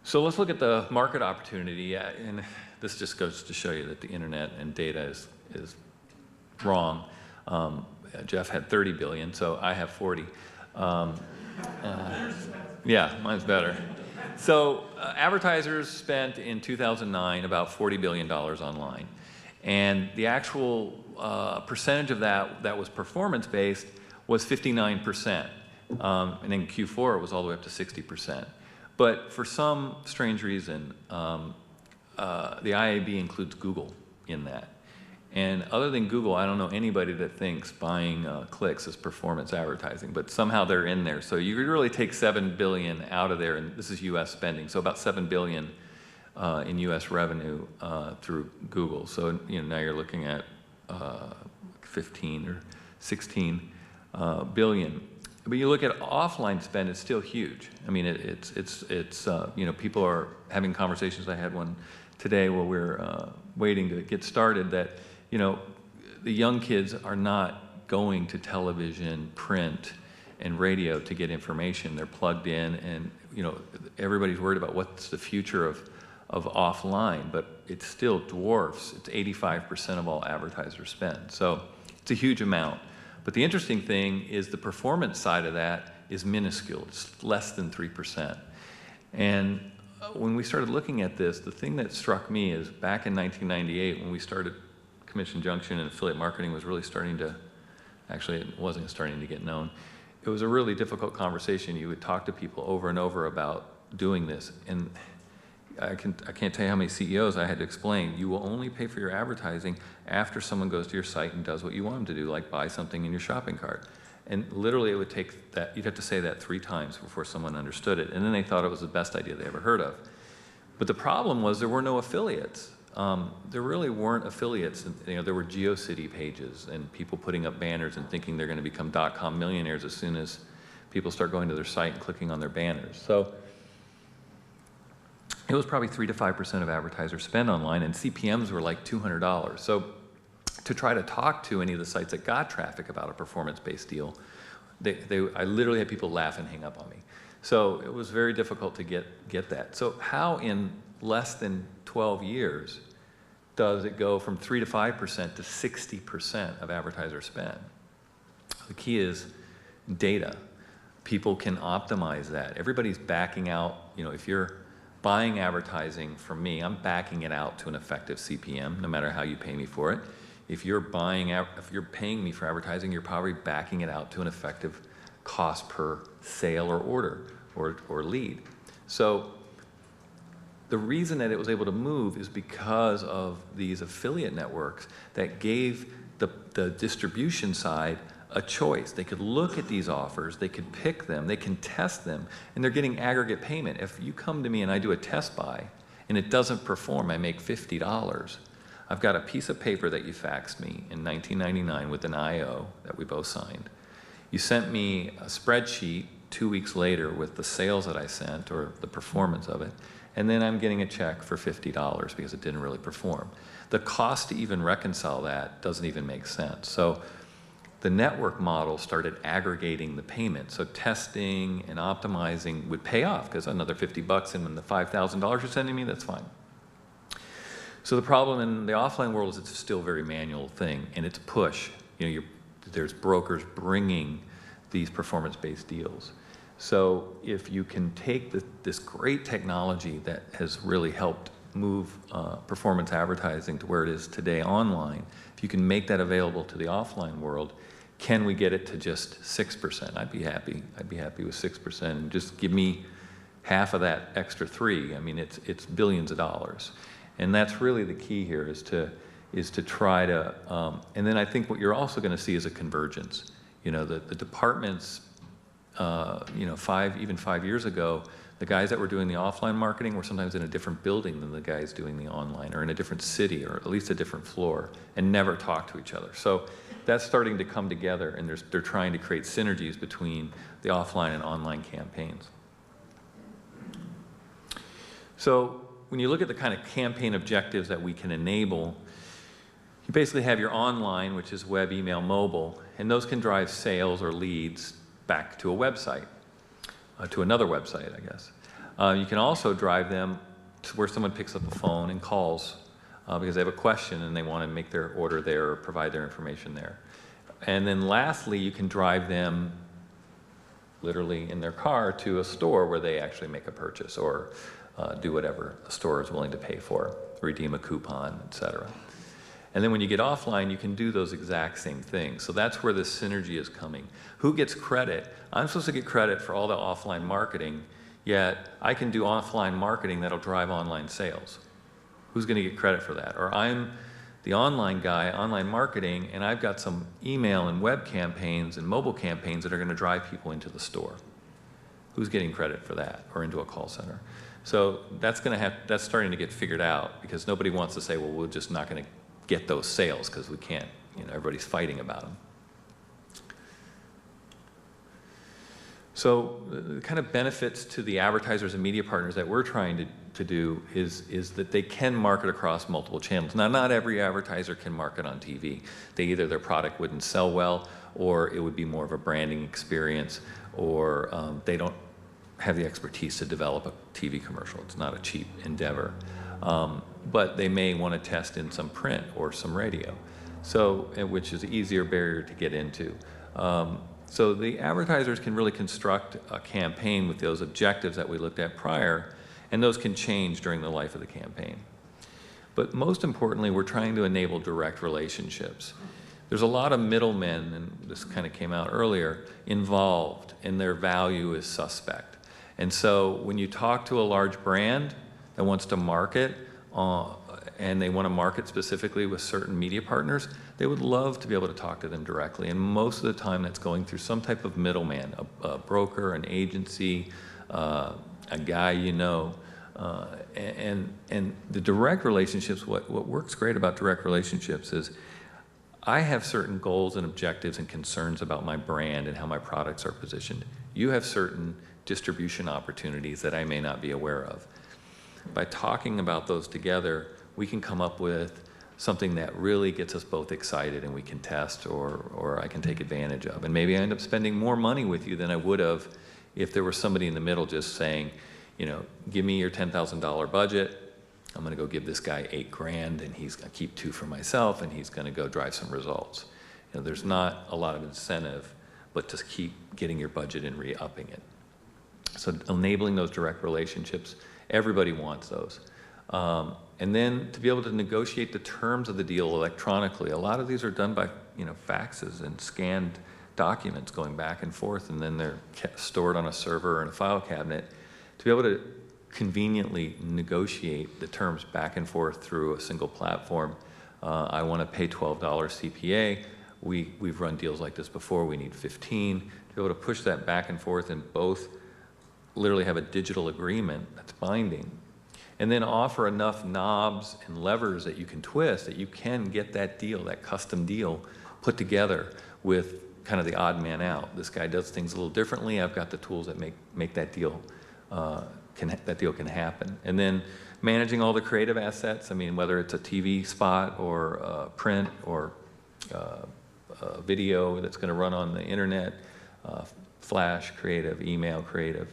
so let's look at the market opportunity, and this just goes to show you that the internet and data is wrong. Jeff had 30 billion, so I have 40. Yeah, mine's better. So advertisers spent in 2009 about $40 billion online. And the actual percentage of that was performance-based was 59%. And in Q4, it was all the way up to 60%. But for some strange reason, the IAB includes Google in that. And other than Google, I don't know anybody that thinks buying clicks is performance advertising, but somehow they're in there. So you really take $7 billion out of there, and this is US spending, so about $7 billion in US revenue through Google. So you know, now you're looking at 15 or 16 billion. But you look at offline spend, it's still huge. I mean, it's you know, people are having conversations. I had one today while we're waiting to get started that, you know, the young kids are not going to television, print, and radio to get information. They're plugged in, and you know, everybody's worried about what's the future of offline, but it still dwarfs. It's 85% of all advertiser spend. So it's a huge amount. But the interesting thing is the performance side of that is minuscule. It's less than 3%. And when we started looking at this, the thing that struck me is back in 1998 when we started Commission Junction and affiliate marketing was really starting to, actually it wasn't starting to get known. It was a really difficult conversation. You would talk to people over and over about doing this. And I can't tell you how many CEOs I had to explain. You will only pay for your advertising after someone goes to your site and does what you want them to do, like buy something in your shopping cart. And literally it would take that, you'd have to say that 3 times before someone understood it. And then they thought it was the best idea they ever heard of. But the problem was there were no affiliates. There really weren't affiliates. You know, there were GeoCity pages and people putting up banners and thinking they're going to become .com millionaires as soon as people start going to their site and clicking on their banners. So it was probably 3 to 5% of advertiser spend online, and CPMs were like $200. So to try to talk to any of the sites that got traffic about a performance-based deal, I literally had people laugh and hang up on me. So it was very difficult to get that. So how in less than 12 years does it go from 3 to 5% to 60% of advertiser spend? The key is data. People can optimize that. Everybody's backing out, you know, if you're buying advertising from me, I'm backing it out to an effective CPM, no matter how you pay me for it. If you're paying me for advertising, you're probably backing it out to an effective cost per sale or order or lead. So the reason that it was able to move is because of these affiliate networks that gave the distribution side a choice. They could look at these offers, they could pick them, they can test them, and they're getting aggregate payment. If you come to me and I do a test buy and it doesn't perform, I make $50. I've got a piece of paper that you faxed me in 1999 with an IO that we both signed. You sent me a spreadsheet 2 weeks later with the sales that I sent or the performance of it, and then I'm getting a check for $50 because it didn't really perform. The cost to even reconcile that doesn't even make sense. So the network model started aggregating the payment. So testing and optimizing would pay off because another $50 and then the $5,000 you're sending me, that's fine. So the problem in the offline world is it's still a very manual thing, and it's push. You know, there's brokers bringing these performance-based deals. So if you can take this great technology that has really helped move performance advertising to where it is today online, if you can make that available to the offline world, can we get it to just 6%? I'd be happy. I'd be happy with 6%. And just give me half of that extra 3, I mean, it's billions of dollars. And that's really the key here is to try to, and then I think what you're also going to see is a convergence. You know, the departments, you know, even 5 years ago, the guys that were doing the offline marketing were sometimes in a different building than the guys doing the online, or in a different city, or at least a different floor, and never talked to each other. So that's starting to come together, and they're trying to create synergies between the offline and online campaigns. So when you look at the kind of campaign objectives that we can enable, you basically have your online, which is web, email, mobile, and those can drive sales or leads back to a website, to another website, I guess. You can also drive them to where someone picks up the phone and calls because they have a question and they want to make their order there or provide their information there. And then lastly, you can drive them literally in their car to a store where they actually make a purchase or do whatever a store is willing to pay for, redeem a coupon, etc. And then when you get offline, you can do those exact same things. So that's where the synergy is coming. Who gets credit? I'm supposed to get credit for all the offline marketing, yet I can do offline marketing that'll drive online sales. Who's going to get credit for that? Or I'm the online guy, online marketing, and I've got some email and web campaigns and mobile campaigns that are going to drive people into the store. Who's getting credit for that, or into a call center? So that's starting to get figured out, because nobody wants to say, well, we're just not going to get those sales because we can't, you know, everybody's fighting about them. So the kind of benefits to the advertisers and media partners that we're trying to do is that they can market across multiple channels. Now, not every advertiser can market on TV. Either their product wouldn't sell well, or it would be more of a branding experience, or they don't have the expertise to develop a TV commercial. It's not a cheap endeavor. But they may want to test in some print or some radio, so which is an easier barrier to get into. So the advertisers can really construct a campaign with those objectives that we looked at prior, and those can change during the life of the campaign. But most importantly, we're trying to enable direct relationships. There's a lot of middlemen, and this kind of came out earlier, involved, and their value is suspect. And so when you talk to a large brand that wants to market, and they want to market specifically with certain media partners, they would love to be able to talk to them directly. And most of the time that's going through some type of middleman, a broker, an agency, a guy you know. And the direct relationships, what works great about direct relationships is I have certain goals and objectives and concerns about my brand and how my products are positioned. You have certain distribution opportunities that I may not be aware of. By talking about those together, we can come up with something that really gets us both excited and we can test, or I can take advantage of. And maybe I end up spending more money with you than I would have if there was somebody in the middle just saying, you know, give me your $10,000 budget. I'm going to go give this guy $8,000, and he's going to keep $2,000 for myself, and he's going to go drive some results. You know, there's not a lot of incentive, but to keep getting your budget and re-upping it. So enabling those direct relationships, everybody wants those. And then to be able to negotiate the terms of the deal electronically. A lot of these are done by, you know, faxes and scanned documents going back and forth, and then they're stored on a server or in a file cabinet. To be able to conveniently negotiate the terms back and forth through a single platform. I want to pay $12 CPA. We've run deals like this before. We need 15. To be able to push that back and forth and both literally have a digital agreement that's binding, and then offer enough knobs and levers that you can twist that you can get that deal, that custom deal, put together with kind of the odd man out. This guy does things a little differently. I've got the tools that make that deal can happen. And then managing all the creative assets. I mean, whether it's a TV spot or print or video that's going to run on the internet, flash creative, email creative.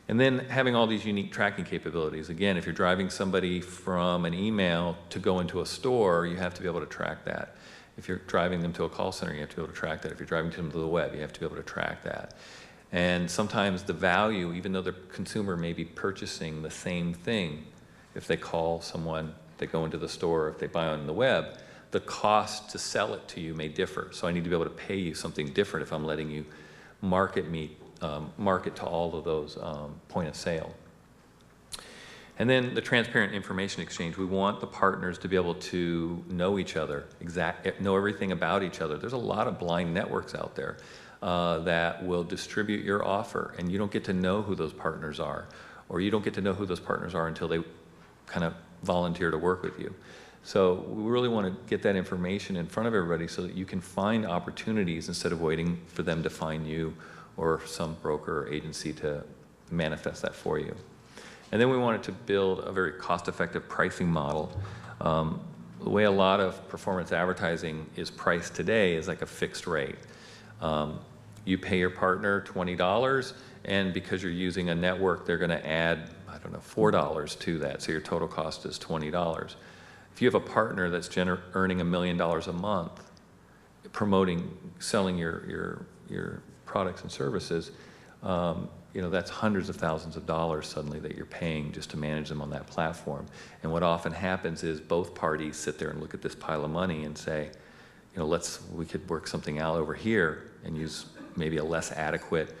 And then having all these unique tracking capabilities. Again, if you're driving somebody from an email to go into a store, you have to be able to track that. If you're driving them to a call center, you have to be able to track that. If you're driving them to the web, you have to be able to track that. And sometimes the value, even though the consumer may be purchasing the same thing, if they call someone, they go into the store, if they buy on the web, the cost to sell it to you may differ. So I need to be able to pay you something different if I'm letting you market me market to all of those point of sale. And then the transparent information exchange. We want the partners to be able to know each other, know everything about each other. There's a lot of blind networks out there that will distribute your offer, and you don't get to know who those partners are, or you don't get to know who those partners are until they kind of volunteer to work with you. So we really want to get that information in front of everybody so that you can find opportunities instead of waiting for them to find you or some broker or agency to manifest that for you. And then we wanted to build a very cost-effective pricing model. The way a lot of performance advertising is priced today is like a fixed rate. You pay your partner $20, and because you're using a network, they're going to add, I don't know, $4 to that, so your total cost is $20. If you have a partner that's earning $1 million a month, selling your products and services, that's hundreds of thousands of dollars suddenly that you're paying just to manage them on that platform. And what often happens is both parties sit there and look at this pile of money and say, we could work something out over here and use maybe a less adequate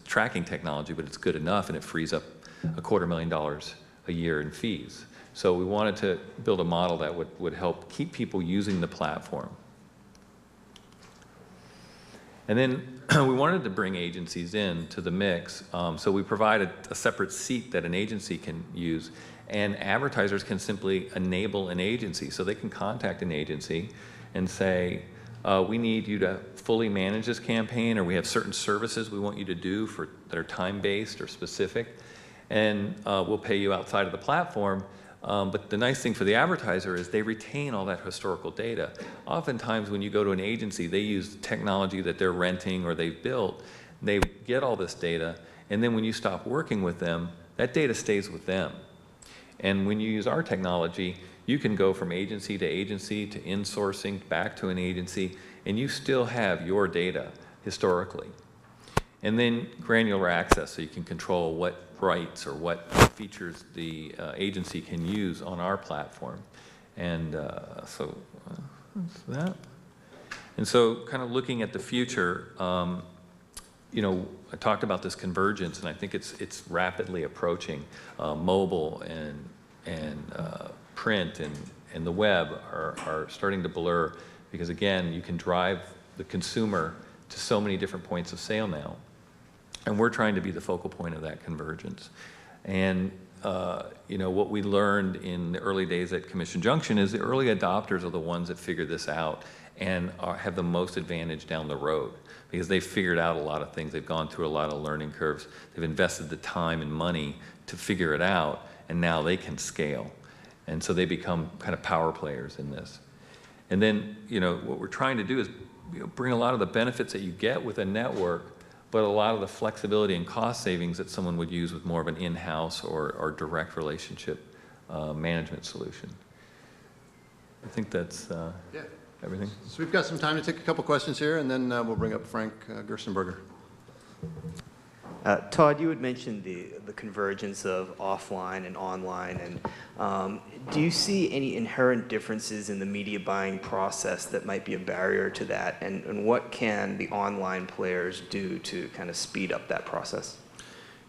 tracking technology, but it's good enough and it frees up $250,000 a year in fees. So we wanted to build a model that would help keep people using the platform. And then we wanted to bring agencies in to the mix. So we provided a separate seat that an agency can use, and advertisers can simply enable an agency. So they can contact an agency and say, we need you to fully manage this campaign, or we have certain services we want you to do that are time-based or specific, and we'll pay you outside of the platform. But the nice thing for the advertiser is they retain all that historical data. Oftentimes when you go to an agency, they use technology that they're renting or they've built. They get all this data, and then when you stop working with them, that data stays with them. And when you use our technology, you can go from agency to insourcing, back to an agency, and you still have your data historically. And then granular access, so you can control what rights or what features the agency can use on our platform. And so that's that. And so kind of looking at the future, I talked about this convergence, and I think it's rapidly approaching. Mobile and print and the web are starting to blur because, again, you can drive the consumer to so many different points of sale now. And we're trying to be the focal point of that convergence. And what we learned in the early days at Commission Junction is the early adopters are the ones that figure this out and have the most advantage down the road because they've figured out a lot of things. They've gone through a lot of learning curves. They've invested the time and money to figure it out, and now they can scale. And so they become kind of power players in this. And then, what we're trying to do is bring a lot of the benefits that you get with a network, but a lot of the flexibility and cost savings that someone would use with more of an in-house or direct relationship management solution. I think that's everything. So we've got some time to take a couple questions here, and then we'll bring up Frank Gerstenberger. Todd, you had mentioned the convergence of offline and online, and do you see any inherent differences in the media buying process that might be a barrier to that, and what can the online players do to kind of speed up that process?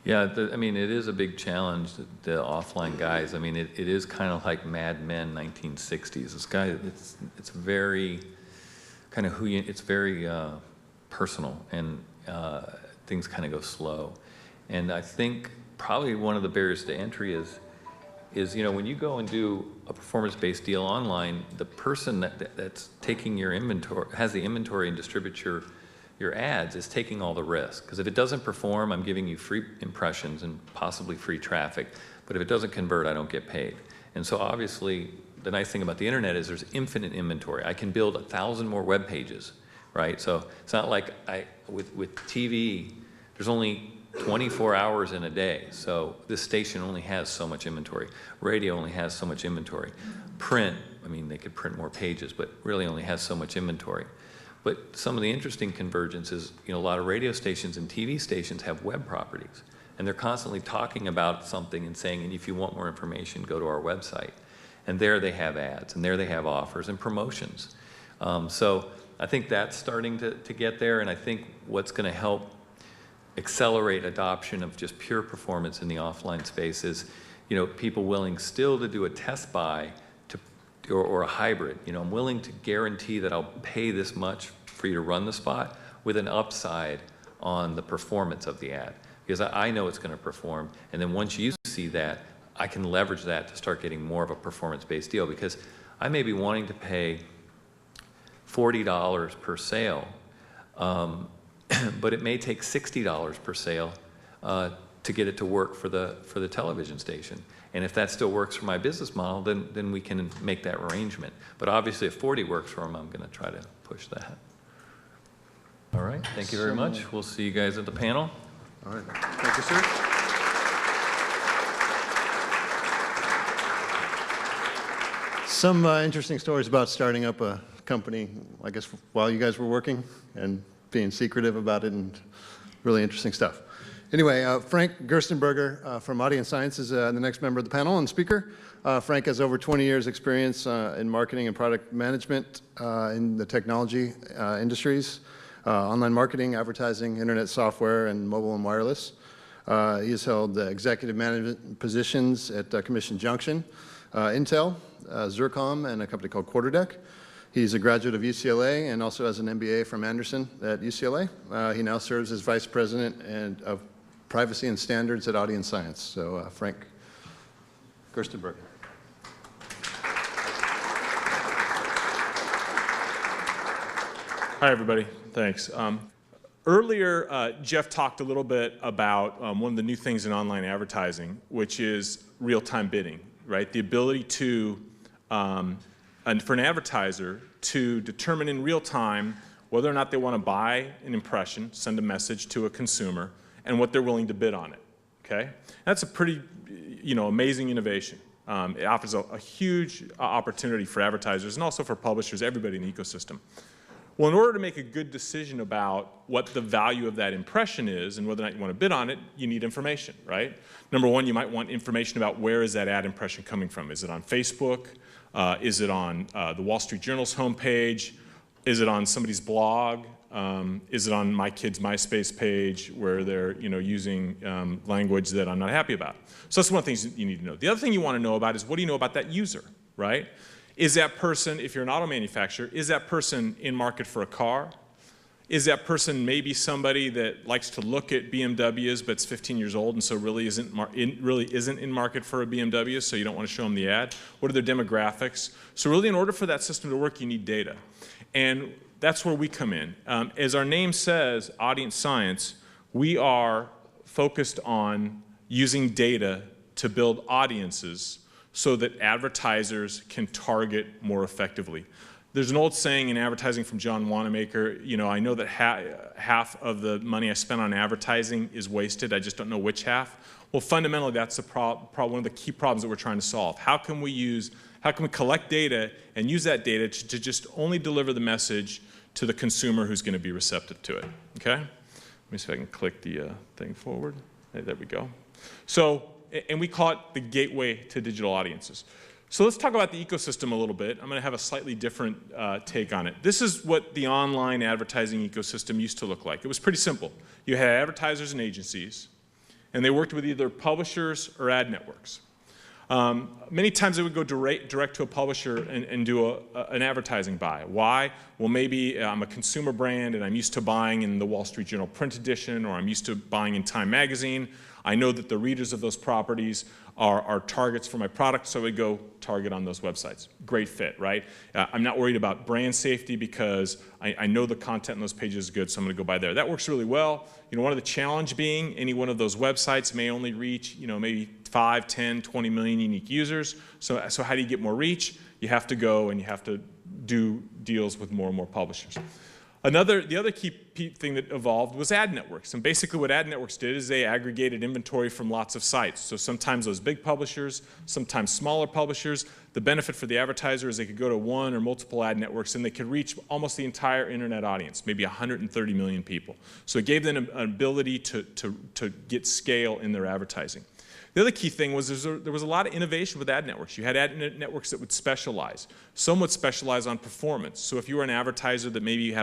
Yeah, it is a big challenge, the offline guys. It is kind of like Mad Men 1960s. This guy, it's very kind of it's very personal, and things kind of go slow. And I think probably one of the barriers to entry is when you go and do a performance-based deal online, the person that's taking your inventory, has the inventory and distributes your ads, is taking all the risk. Because if it doesn't perform, I'm giving you free impressions and possibly free traffic. But if it doesn't convert, I don't get paid. And so obviously, the nice thing about the internet is there's infinite inventory. I can build 1,000 more web pages, right? So it's not like with TV, there's only 24 hours in a day. So this station only has so much inventory. Radio only has so much inventory. Print, they could print more pages, but really only has so much inventory. But some of the interesting convergence is, a lot of radio stations and TV stations have web properties. And they're constantly talking about something and saying, and if you want more information, go to our website. And there they have ads, and there they have offers and promotions. So I think that's starting to get there, and I think what's going to help accelerate adoption of just pure performance in the offline space is, you know, people willing still to do a test buy or a hybrid. You know, I'm willing to guarantee that I'll pay this much for you to run the spot with an upside on the performance of the ad, because I know it's going to perform. And then once you see that, I can leverage that to start getting more of a performance-based deal, because I may be wanting to pay $40 per sale, but it may take $60 per sale to get it to work for the television station. And if that still works for my business model, then we can make that arrangement. But obviously, if 40 works for them, I'm going to try to push that. All right, thank you very much. We'll see you guys at the panel. All right, thank you, sir. Some interesting stories about starting up a company, I guess, while you guys were working and being secretive about it, and really interesting stuff. Anyway, Frank Gerstenberger from Audience Science is the next member of the panel and speaker. Frank has over 20 years experience in marketing and product management in the technology industries, online marketing, advertising, internet software, and mobile and wireless. He has held executive management positions at Commission Junction, Intel, Zircom, and a company called QuarterDeck. He's a graduate of UCLA and also has an MBA from Anderson at UCLA. He now serves as Vice President of Privacy and Standards at Audience Science. So Frank Gerstenberger. Hi, everybody. Thanks. Earlier, Jeff talked a little bit about one of the new things in online advertising, which is real-time bidding, right? The ability to, and for an advertiser to determine in real time whether or not they want to buy an impression, send a message to a consumer, and what they're willing to bid on it, okay? That's a pretty, amazing innovation. It offers a huge opportunity for advertisers and also for publishers, everybody in the ecosystem. Well, in order to make a good decision about what the value of that impression is and whether or not you want to bid on it, you need information, right? Number one, you might want information about where is that ad impression coming from. Is it on Facebook? Is it on the Wall Street Journal's homepage? Is it on somebody's blog? Is it on my kid's MySpace page where they're using language that I'm not happy about? So that's one of the things you need to know. The other thing you want to know about is what do you know about that user, right? Is that person, if you're an auto manufacturer, is that person in market for a car? Is that person maybe somebody that likes to look at BMWs but it's 15 years old and so really isn't in market for a BMW, so you don't want to show them the ad? What are their demographics? So really, in order for that system to work, you need data. And that's where we come in. As our name says, Audience Science, we are focused on using data to build audiences so that advertisers can target more effectively. There's an old saying in advertising from John Wanamaker, I know that half of the money I spent on advertising is wasted, I just don't know which half. Well, fundamentally, that's one of the key problems that we're trying to solve. How can we collect data and use that data to just only deliver the message to the consumer who's going to be receptive to it, okay? Let me see if I can click the thing forward. There we go. So, and we call it the gateway to digital audiences. So let's talk about the ecosystem a little bit. I'm going to have a slightly different take on it. This is what the online advertising ecosystem used to look like. It was pretty simple. You had advertisers and agencies, and they worked with either publishers or ad networks. Many times they would go direct to a publisher and do an advertising buy. Why? Well, maybe I'm a consumer brand and I'm used to buying in the Wall Street Journal print edition, or I'm used to buying in Time magazine. I know that the readers of those properties are targets for my product, so I would go target on those websites. Great fit, right? I'm not worried about brand safety because I know the content on those pages is good, so I'm going to go buy there. That works really well. One of the challenge being any one of those websites may only reach, maybe 5, 10, 20 million unique users. So how do you get more reach? You have to go and you have to do deals with more and more publishers. The other key thing that evolved was ad networks. And basically what ad networks did is they aggregated inventory from lots of sites. So sometimes those big publishers, sometimes smaller publishers. The benefit for the advertiser is they could go to one or multiple ad networks and they could reach almost the entire internet audience, maybe 130 million people. So it gave them an ability to get scale in their advertising. The other key thing was there was a lot of innovation with ad networks. You had ad networks that would specialize. Some would specialize on performance. So if you were an advertiser that maybe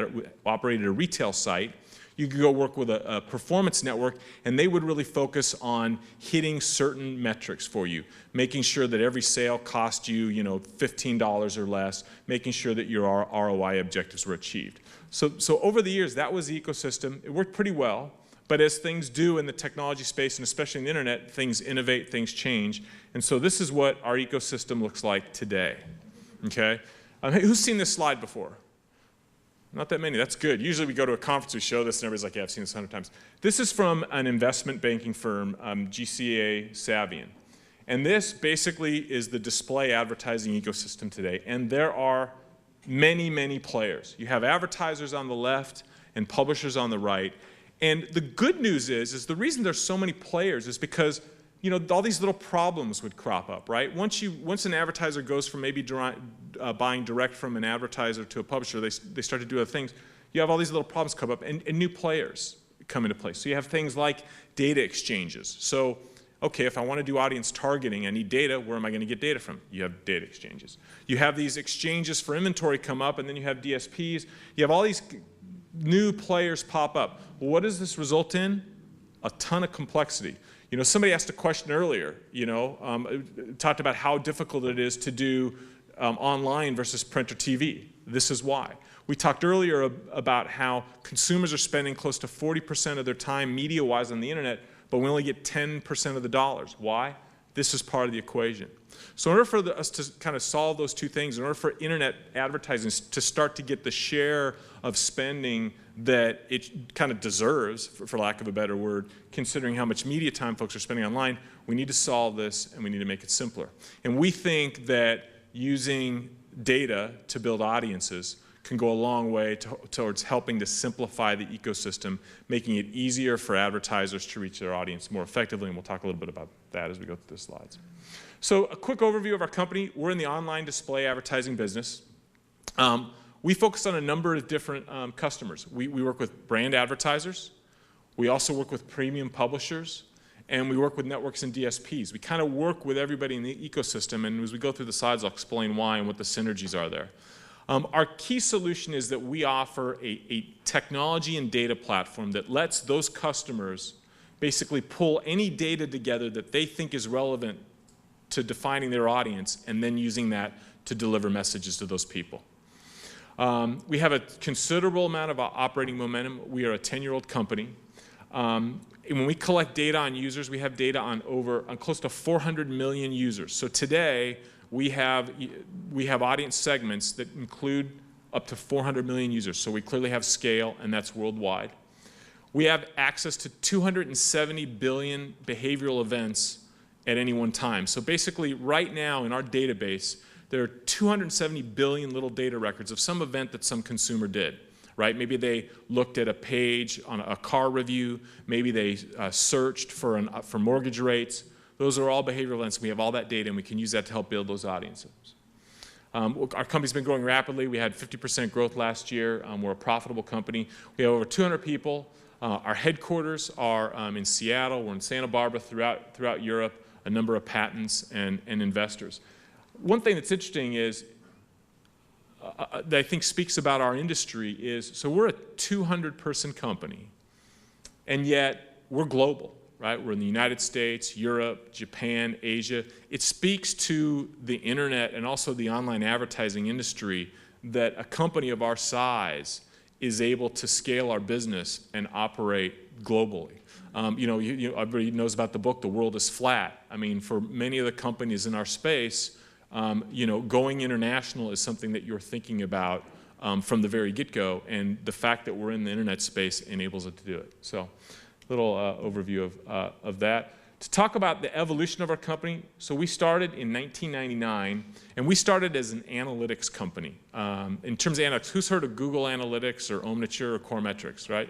operated a retail site, You could go work with a performance network, and they would really focus on hitting certain metrics for you, making sure that every sale cost you, $15 or less, making sure that your ROI objectives were achieved. So over the years, that was the ecosystem. It worked pretty well. But as things do in the technology space, and especially in the internet, things innovate, things change. And so this is what our ecosystem looks like today. Okay? Hey, who's seen this slide before? Not that many. That's good. Usually we go to a conference, we show this, and everybody's like, yeah, I've seen this 100 times. This is from an investment banking firm, GCA Savian. And this basically is the display advertising ecosystem today. And there are many, many players. You have advertisers on the left and publishers on the right. And the good news is the reason there's so many players is because all these little problems would crop up, right? Once an advertiser goes from maybe buying direct from an advertiser to a publisher, they start to do other things. You have all these little problems come up, and new players come into place. So you have things like data exchanges. So, okay, if I want to do audience targeting, I need data. Where am I going to get data from? You have data exchanges. You have these exchanges for inventory come up, and then you have DSPs. You have all these new players pop up. Well, what does this result in? A ton of complexity. Somebody asked a question earlier, talked about how difficult it is to do online versus print or TV. This is why. We talked earlier about how consumers are spending close to 40% of their time media-wise on the internet, but we only get 10% of the dollars. Why? This is part of the equation. So in order for us to kind of solve those two things, in order for internet advertising to start to get the share of spending that it kind of deserves, for lack of a better word, considering how much media time folks are spending online, we need to solve this and we need to make it simpler. And we think that using data to build audiences can go a long way towards helping to simplify the ecosystem, making it easier for advertisers to reach their audience more effectively, and we'll talk a little bit about that as we go through the slides. So a quick overview of our company. We're in the online display advertising business. We focus on a number of different customers. We work with brand advertisers. We also work with premium publishers. And we work with networks and DSPs. We kind of work with everybody in the ecosystem. And as we go through the slides, I'll explain why and what the synergies are there. Our key solution is that we offer a technology and data platform that lets those customers basically pull any data together that they think is relevant to defining their audience and then using that to deliver messages to those people. We have a considerable amount of operating momentum. We are a 10-year-old company. And when we collect data on users, we have data on close to 400 million users. So today, we have audience segments that include up to 400 million users. So we clearly have scale, and that's worldwide. We have access to 270 billion behavioral events at any one time. So basically, right now in our database, there are 270 billion little data records of some event that some consumer did. Right? Maybe they looked at a page on a car review. Maybe they searched for mortgage rates. Those are all behavioral events. We have all that data, and we can use that to help build those audiences. Our company's been growing rapidly. We had 50% growth last year. We're a profitable company. We have over 200 people. Our headquarters are in Seattle. We're in Santa Barbara, throughout Europe, a number of patents and investors. One thing that's interesting is that I think speaks about our industry is, so we're a 200-person company, and yet we're global, right? We're in the United States, Europe, Japan, Asia. It speaks to the internet and also the online advertising industry that a company of our size is able to scale our business and operate globally. Everybody knows about the book, The World is Flat. I mean, for many of the companies in our space, going international is something that you're thinking about from the very get-go, and the fact that we're in the internet space enables it to do it. So, a little overview of that. To talk about the evolution of our company, so we started in 1999, and we started as an analytics company. In terms of analytics, who's heard of Google Analytics or Omniture or Coremetrics, right?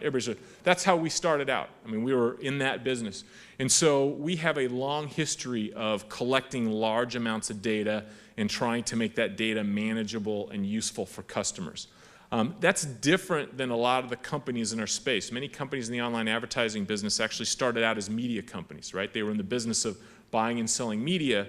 That's how we started out. I mean, we were in that business. And so we have a long history of collecting large amounts of data and trying to make that data manageable and useful for customers. That's different than a lot of the companies in our space. Many companies in the online advertising business actually started out as media companies, right? They were in the business of buying and selling media.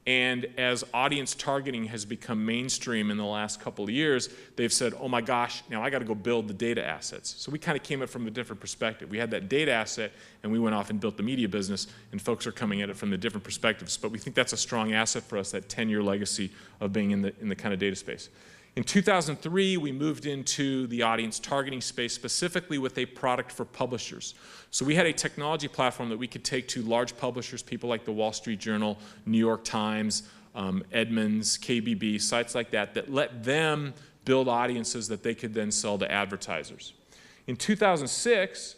And as audience targeting has become mainstream in the last couple of years, they've said, oh my gosh, now I got to go build the data assets. So we kind of came at it from a different perspective. We had that data asset, and we went off and built the media business, and folks are coming at it from the different perspectives. But we think that's a strong asset for us, that 10-year legacy of being in the kind of data space. In 2003, we moved into the audience targeting space, specifically with a product for publishers. So we had a technology platform that we could take to large publishers, people like the Wall Street Journal, New York Times, Edmunds, KBB, sites like that, that let them build audiences that they could then sell to advertisers. In 2006,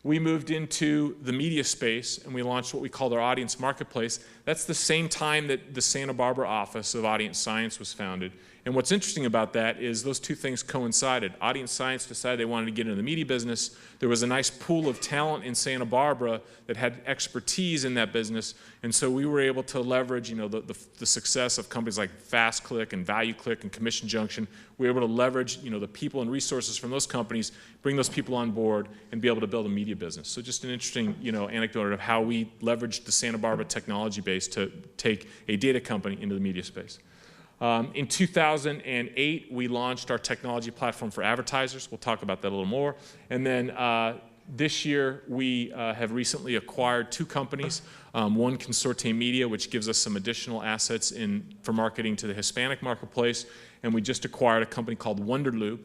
we moved into the media space, and we launched what we called our audience marketplace. That's the same time that the Santa Barbara office of audience science was founded. And what's interesting about that is those two things coincided. Audience science decided they wanted to get into the media business. There was a nice pool of talent in Santa Barbara that had expertise in that business, and so we were able to leverage, the success of companies like FastClick and ValueClick and Commission Junction. We were able to leverage, the people and resources from those companies, bring those people on board, and be able to build a media business. So just an interesting, anecdote of how we leveraged the Santa Barbara technology base to take a data company into the media space. In 2008, we launched our technology platform for advertisers. We'll talk about that a little more. And then this year, we have recently acquired two companies. One, Consorte Media, which gives us some additional assets for marketing to the Hispanic marketplace. And we just acquired a company called Wonderloop,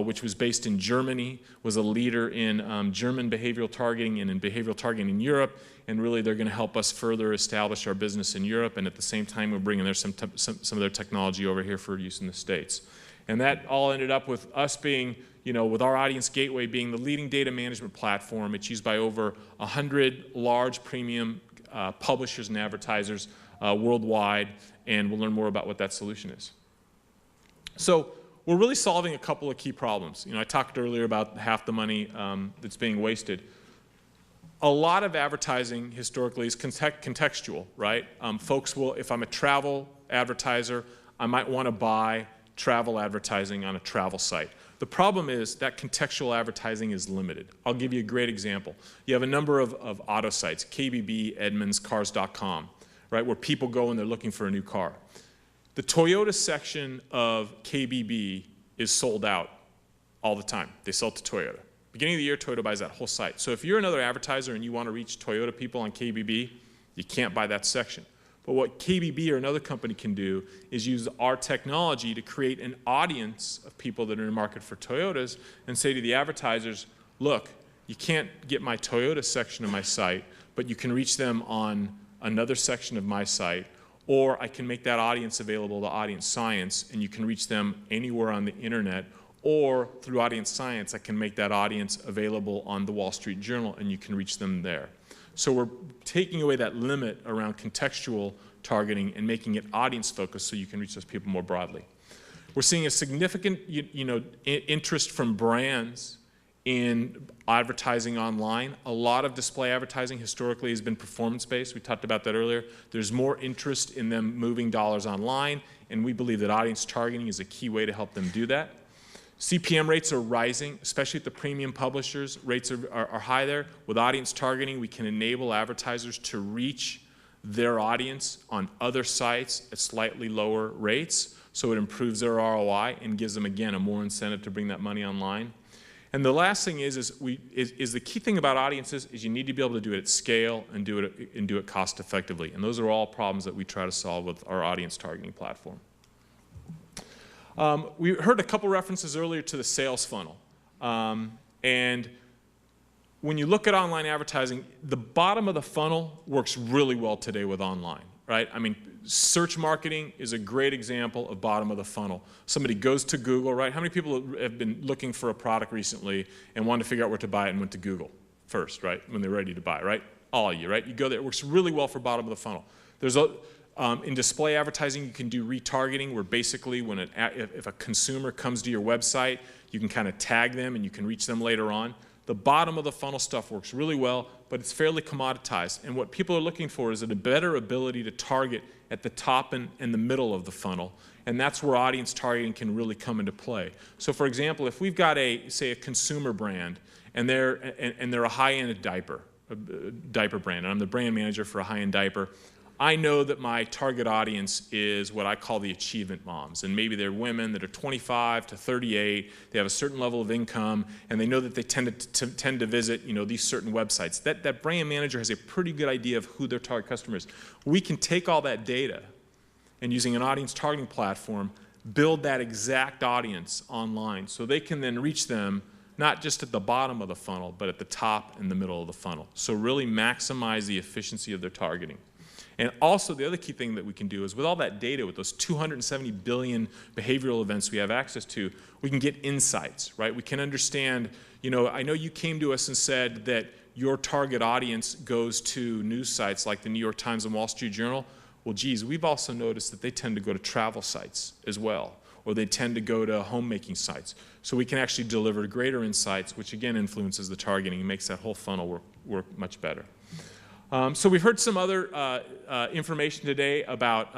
which was based in Germany, was a leader in German behavioral targeting and in behavioral targeting in Europe. And really, they're going to help us further establish our business in Europe. And at the same time, we're bringing some of their technology over here for use in the States. And that all ended up with us being, with our Audience Gateway being the leading data management platform. It's used by over 100 large premium publishers and advertisers worldwide. And we'll learn more about what that solution is. So we're really solving a couple of key problems. I talked earlier about half the money that's being wasted. A lot of advertising historically is contextual, right? Folks will, if I'm a travel advertiser, I might want to buy travel advertising on a travel site. The problem is that contextual advertising is limited. I'll give you a great example. You have a number of auto sites, KBB, Edmunds, Cars.com, right, where people go and they're looking for a new car. The Toyota section of KBB is sold out all the time. They sell to Toyota. Beginning of the year, Toyota buys that whole site. So if you're another advertiser and you want to reach Toyota people on KBB, you can't buy that section. But what KBB or another company can do is use our technology to create an audience of people that are in the market for Toyotas and say to the advertisers, look, you can't get my Toyota section of my site, but you can reach them on another section of my site, or I can make that audience available to Audience Science, and you can reach them anywhere on the internet, or through Audience Science, I can make that audience available on the Wall Street Journal, and you can reach them there. So we're taking away that limit around contextual targeting and making it audience-focused so you can reach those people more broadly. We're seeing a significant interest from brands in advertising online. A lot of display advertising historically has been performance-based. We talked about that earlier. There's more interest in them moving dollars online, and we believe that audience targeting is a key way to help them do that. CPM rates are rising, especially at the premium publishers. Rates are high there. With audience targeting, we can enable advertisers to reach their audience on other sites at slightly lower rates, so it improves their ROI and gives them, again, a more incentive to bring that money online. And the last thing is the key thing about audiences is you need to be able to do it at scale and do it cost effectively. And those are all problems that we try to solve with our audience targeting platform. We heard a couple references earlier to the sales funnel. And when you look at online advertising, the bottom of the funnel works really well today with online, right? I mean, search marketing is a great example of bottom of the funnel. Somebody goes to Google, right? How many people have been looking for a product recently and wanted to figure out where to buy it and went to Google first, right? When they're ready to buy, right? All of you, right? You go there. It works really well for bottom of the funnel. There's in display advertising, you can do retargeting, where basically when if a consumer comes to your website, you can kind of tag them and you can reach them later on. The bottom of the funnel stuff works really well, but it's fairly commoditized. And what people are looking for is a better ability to target at the top and the middle of the funnel. And that's where audience targeting can really come into play. So for example, if we've got say a consumer brand and they're a high-end diaper brand, and I'm the brand manager for a high-end diaper, I know that my target audience is what I call the achievement moms, and maybe they're women that are 25 to 38, they have a certain level of income, and they know that they tend to visit, these certain websites. That brand manager has a pretty good idea of who their target customer is. We can take all that data and, using an audience targeting platform, build that exact audience online so they can then reach them not just at the bottom of the funnel, but at the top and the middle of the funnel. So really maximize the efficiency of their targeting. And also, the other key thing that we can do is, with all that data, with those 270 billion behavioral events we have access to, we can get insights, right? We can understand, I know you came to us and said that your target audience goes to news sites like the New York Times and Wall Street Journal. Well, geez, we've also noticed that they tend to go to travel sites as well, or they tend to go to homemaking sites. So we can actually deliver greater insights, which again influences the targeting and makes that whole funnel work much better. So we've heard some other information today about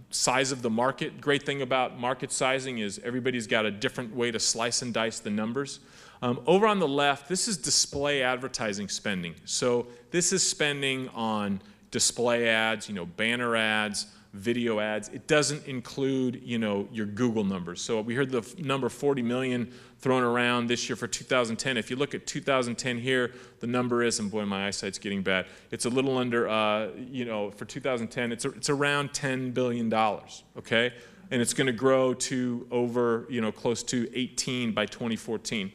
size of the market. Great thing about market sizing is everybody's got a different way to slice and dice the numbers. Over on the left, this is display advertising spending. So this is spending on display ads, banner ads, video ads. It doesn't include, your Google numbers. So we heard the number 40 million thrown around this year for 2010. If you look at 2010 here, the number is, and boy, my eyesight's getting bad. It's a little under, for 2010, it's around $10 billion, okay? And it's going to grow to over, close to 18 by 2014.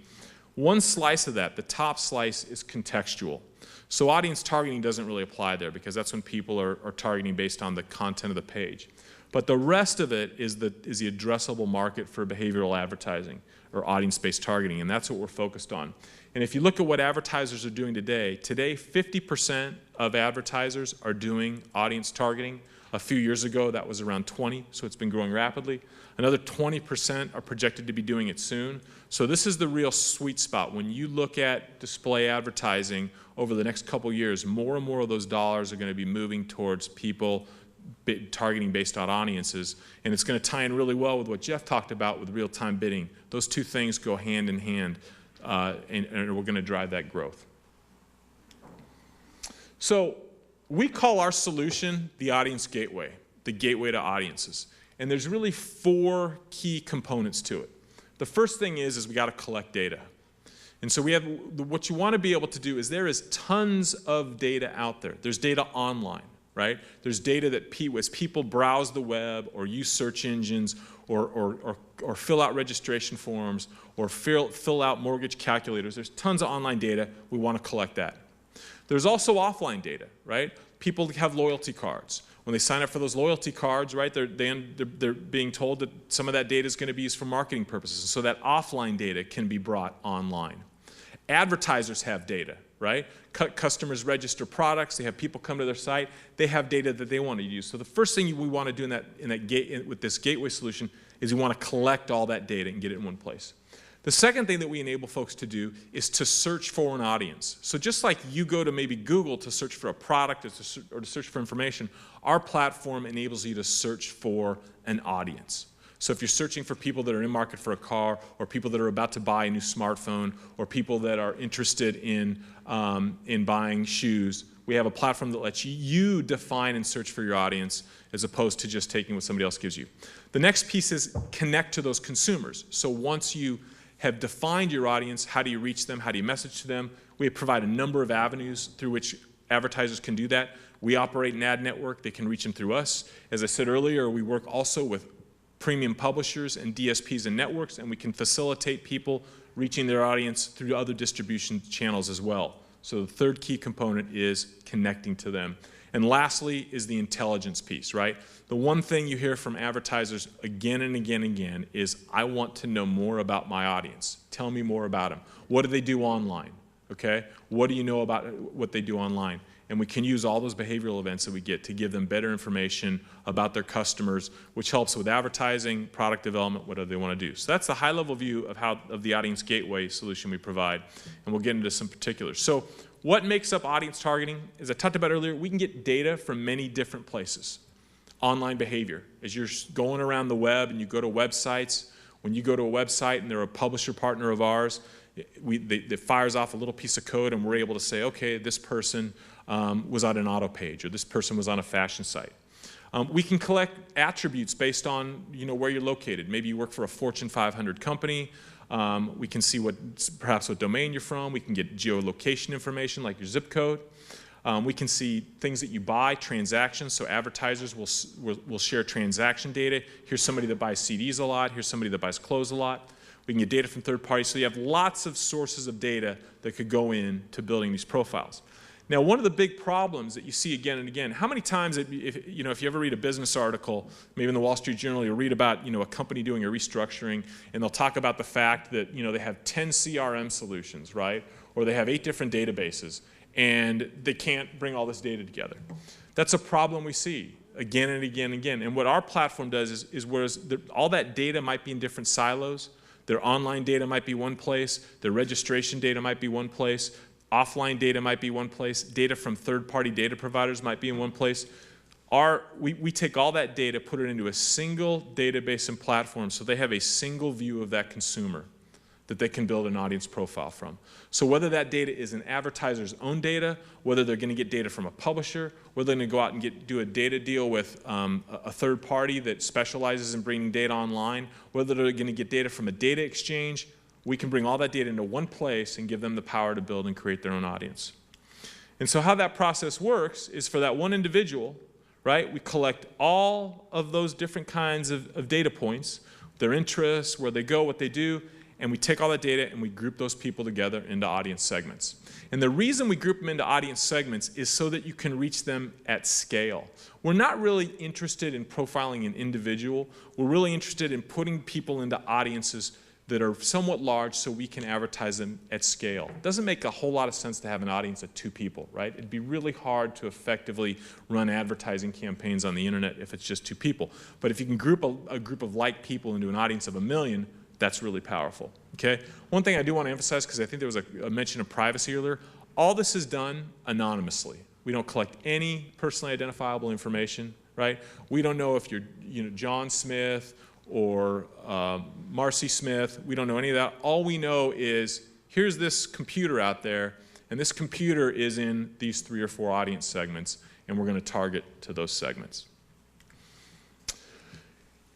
One slice of that, the top slice, is contextual. So audience targeting doesn't really apply there because that's when people are targeting based on the content of the page. But the rest of it is the addressable market for behavioral advertising or audience-based targeting, and that's what we're focused on. And if you look at what advertisers are doing today, 50% of advertisers are doing audience targeting. A few years ago, that was around 20, so it's been growing rapidly. Another 20% are projected to be doing it soon. So this is the real sweet spot. When you look at display advertising over the next couple years, more and more of those dollars are going to be moving towards people targeting based on audiences, and it's going to tie in really well with what Jeff talked about with real-time bidding. Those two things go hand in hand, and we're going to drive that growth. So we call our solution the audience gateway, the gateway to audiences. And there's really 4 key components to it. The first thing is we got to collect data. And so we have, what you want to be able to do is there is tons of data out there. There's data online, right? There's data that as people browse the web or use search engines or fill out registration forms or fill out mortgage calculators. There's tons of online data. We want to collect that. There's also offline data, right? People have loyalty cards. When they sign up for those loyalty cards, right, they're being told that some of that data is going to be used for marketing purposes. So that offline data can be brought online. Advertisers have data, right? Customers register products. They have people come to their site. They have data that they want to use. So the first thing we want to do with this gateway solution is we want to collect all that data and get it in one place. The second thing that we enable folks to do is to search for an audience. So just like you go to maybe Google to search for a product or to search for information, our platform enables you to search for an audience. So if you're searching for people that are in market for a car, or people that are about to buy a new smartphone, or people that are interested in buying shoes, we have a platform that lets you define and search for your audience as opposed to just taking what somebody else gives you. The next piece is connect to those consumers. So once you have defined your audience, how do you reach them? How do you message to them? We provide a number of avenues through which advertisers can do that. We operate an ad network. They can reach them through us. As I said earlier, we work also with premium publishers and DSPs and networks, and we can facilitate people reaching their audience through other distribution channels as well. So the third key component is connecting to them. And lastly is the intelligence piece, right? The one thing you hear from advertisers again and again and again is, I want to know more about my audience. Tell me more about them. What do they do online, okay? What do you know about what they do online? And we can use all those behavioral events that we get to give them better information about their customers, which helps with advertising, product development, whatever they want to do. So that's the high-level view of the audience gateway solution we provide, and we'll get into some particulars. So what makes up audience targeting? As I talked about earlier, we can get data from many different places. Online behavior. As you're going around the web and you go to websites, when you go to a website and they're a publisher partner of ours, it fires off a little piece of code and we're able to say, okay, this person was on an auto page, or this person was on a fashion site. We can collect attributes based on where you're located. Maybe you work for a Fortune 500 company. We can see perhaps what domain you're from. We can get geolocation information like your zip code. We can see things that you buy, transactions, so advertisers will share transaction data. Here's somebody that buys CDs a lot. Here's somebody that buys clothes a lot. We can get data from third parties. So you have lots of sources of data that could go into building these profiles. Now, one of the big problems that you see again and again, how many times, if you ever read a business article, maybe in the Wall Street Journal, you'll read about a company doing a restructuring, and they'll talk about the fact that they have 10 CRM solutions, right? Or they have 8 different databases, and they can't bring all this data together. That's a problem we see again and again and again. And what our platform does is whereas all that data might be in different silos, their online data might be one place, their registration data might be one place, offline data might be one place, data from third-party data providers might be in one place. We take all that data, put it into a single database and platform so they have a single view of that consumer that they can build an audience profile from. So whether that data is an advertiser's own data, whether they're going to get data from a publisher, whether they're going to go out and do a data deal with a third party that specializes in bringing data online, whether they're going to get data from a data exchange, we can bring all that data into one place and give them the power to build and create their own audience. And so how that process works is for that one individual, right, we collect all of those different kinds of data points, their interests, where they go, what they do, and we take all that data and we group those people together into audience segments. And the reason we group them into audience segments is so that you can reach them at scale. We're not really interested in profiling an individual. We're really interested in putting people into audiences that are somewhat large so we can advertise them at scale. It doesn't make a whole lot of sense to have an audience of 2 people, right? It'd be really hard to effectively run advertising campaigns on the internet if it's just 2 people. But if you can group a group of like people into an audience of 1 million, that's really powerful, okay? One thing I do want to emphasize, because I think there was a mention of privacy earlier, all this is done anonymously. We don't collect any personally identifiable information, right? We don't know if you're John Smith or Marcy Smith. We don't know any of that. All we know is here's this computer out there, and this computer is in these 3 or 4 audience segments, and we're going to target to those segments.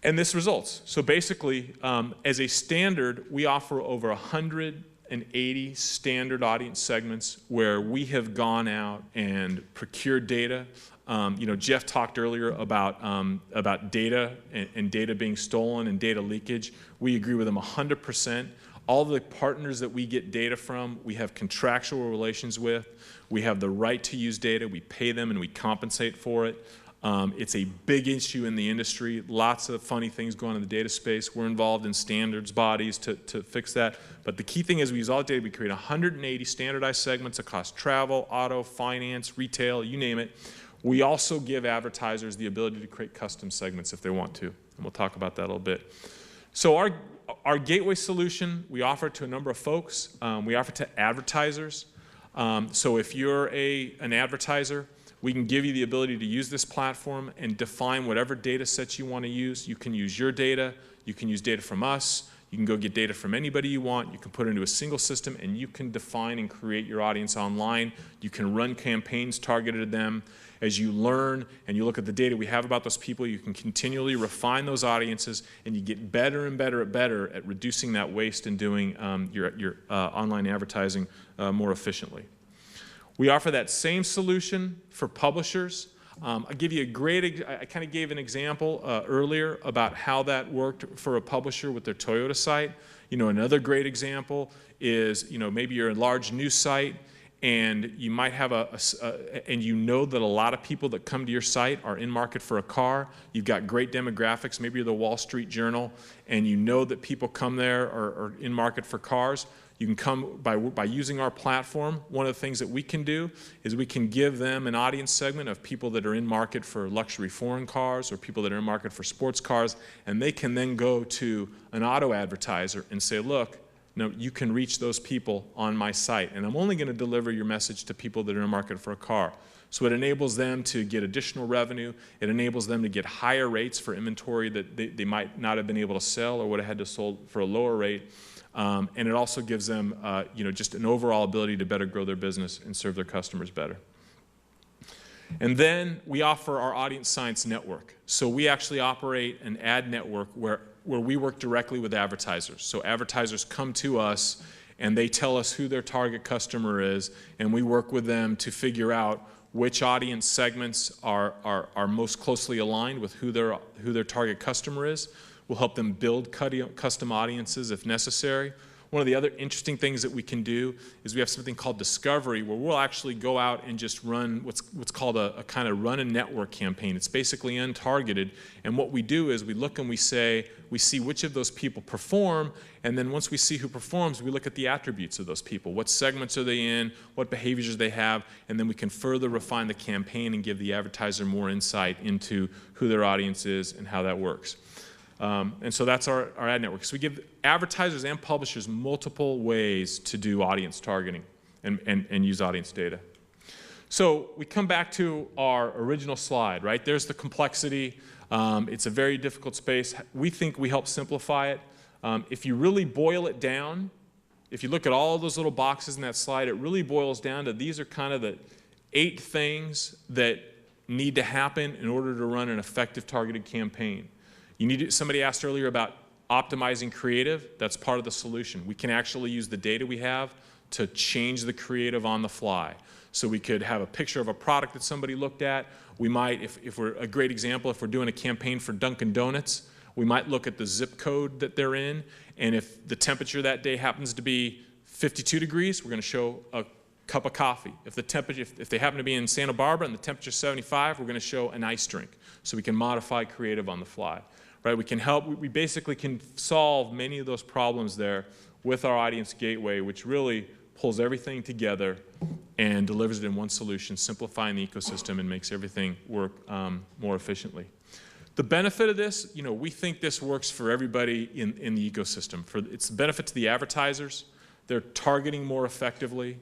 And this results. So basically, as a standard, we offer over 180 standard audience segments where we have gone out and procured data. Jeff talked earlier about data and data being stolen and data leakage. We agree with him 100%. All the partners that we get data from, we have contractual relations with. We have the right to use data. We pay them and we compensate for it. It's a big issue in the industry. Lots of funny things going on in the data space. We're involved in standards bodies to fix that. But the key thing is we use all the data. We create 180 standardized segments across travel, auto, finance, retail, you name it. We also give advertisers the ability to create custom segments if they want to. And we'll talk about that a little bit. So our gateway solution, we offer it to a number of folks. We offer it to advertisers. So if you're an advertiser, we can give you the ability to use this platform and define whatever data sets you want to use. You can use your data. You can use data from us. You can go get data from anybody you want. You can put it into a single system, and you can define and create your audience online. You can run campaigns targeted at them. As you learn and you look at the data we have about those people, you can continually refine those audiences, and you get better and better at reducing that waste and doing your online advertising more efficiently. We offer that same solution for publishers. I'll give you I kind of gave an example earlier about how that worked for a publisher with their Toyota site. Another great example is, maybe you're a large news site and you might have and you know that a lot of people that come to your site are in market for a car. You've got great demographics. Maybe you're the Wall Street Journal and you know that people come there are in market for cars. You can come by using our platform. One of the things that we can do is we can give them an audience segment of people that are in market for luxury foreign cars or people that are in market for sports cars, and they can then go to an auto advertiser and say, look, you can reach those people on my site, and I'm only going to deliver your message to people that are in market for a car. So it enables them to get additional revenue. It enables them to get higher rates for inventory that they might not have been able to sell or would have had to sold for a lower rate. And it also gives them just an overall ability to better grow their business and serve their customers better. And then we offer our audience science network. So we actually operate an ad network where we work directly with advertisers. So advertisers come to us and they tell us who their target customer is, and we work with them to figure out which audience segments are most closely aligned with who their target customer is. We'll help them build custom audiences if necessary. One of the other interesting things that we can do is we have something called discovery, where we'll actually go out and just run what's called a kind of run a network campaign. It's basically untargeted, and what we do is we look and we see which of those people perform, and then once we see who performs, we look at the attributes of those people. What segments are they in, what behaviors they have, and then we can further refine the campaign and give the advertiser more insight into who their audience is and how that works. And so that's our ad network. So we give advertisers and publishers multiple ways to do audience targeting and use audience data. So we come back to our original slide, right? There's the complexity. It's a very difficult space. We think we help simplify it. If you really boil it down, if you look at all those little boxes in that slide, it really boils down to these are kind of the 8 things that need to happen in order to run an effective targeted campaign. Somebody asked earlier about optimizing creative. That's part of the solution. We can actually use the data we have to change the creative on the fly. So we could have a picture of a product that somebody looked at. We might, if we're a great example, if we're doing a campaign for Dunkin' Donuts, we might look at the zip code that they're in, and if the temperature that day happens to be 52 degrees, we're going to show a cup of coffee. If they happen to be in Santa Barbara and the temperature's 75, we're going to show an ice drink. So we can modify creative on the fly. Right, we basically can solve many of those problems there with our audience gateway, which really pulls everything together and delivers it in one solution, simplifying the ecosystem and makes everything work more efficiently. The benefit of this, we think this works for everybody in the ecosystem. It's a benefit to the advertisers. They're targeting more effectively.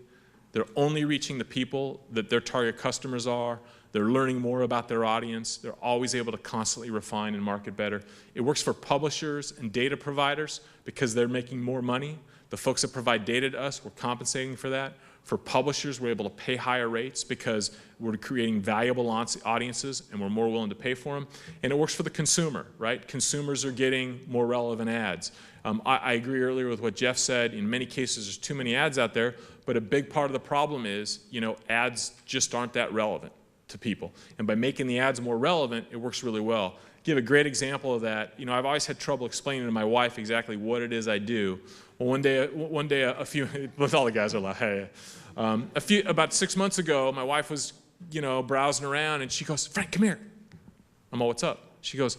They're only reaching the people that their target customers are. They're learning more about their audience. They're always able to constantly refine and market better. It works for publishers and data providers because they're making more money. The folks that provide data to us, we're compensating for that. For publishers, we're able to pay higher rates because we're creating valuable audiences and we're more willing to pay for them. And it works for the consumer, right? Consumers are getting more relevant ads. I agree earlier with what Jeff said. In many cases, there's too many ads out there, but a big part of the problem is, ads just aren't that relevant to people. And by making the ads more relevant, it works really well. Give a great example of that. I've always had trouble explaining to my wife exactly what it is I do. Well, one day, with all the guys are like, hey. About 6 months ago, my wife was, browsing around, and she goes, Frank, come here. I'm all, what's up? She goes,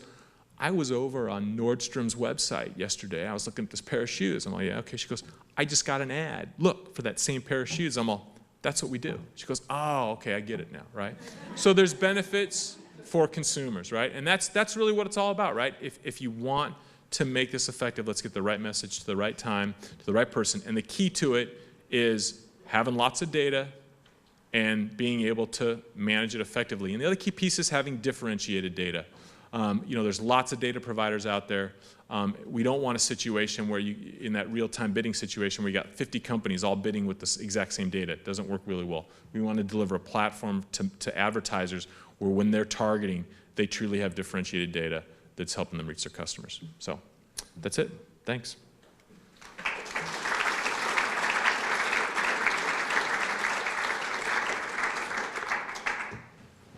I was over on Nordstrom's website yesterday. I was looking at this pair of shoes. I'm like, yeah, okay. She goes, I just got an ad. Look, for that same pair of shoes. I'm all, that's what we do. She goes, oh, okay, I get it now, right? So there's benefits for consumers, right? And that's really what it's all about, right? If you want to make this effective, let's get the right message to the right time, to the right person. And the key to it is having lots of data and being able to manage it effectively. And the other key piece is having differentiated data. There's lots of data providers out there. We don't want a situation where in that real-time bidding situation where you got 50 companies all bidding with the exact same data. It doesn't work really well. We want to deliver a platform to advertisers where when they're targeting, they truly have differentiated data that's helping them reach their customers. So that's it. Thanks.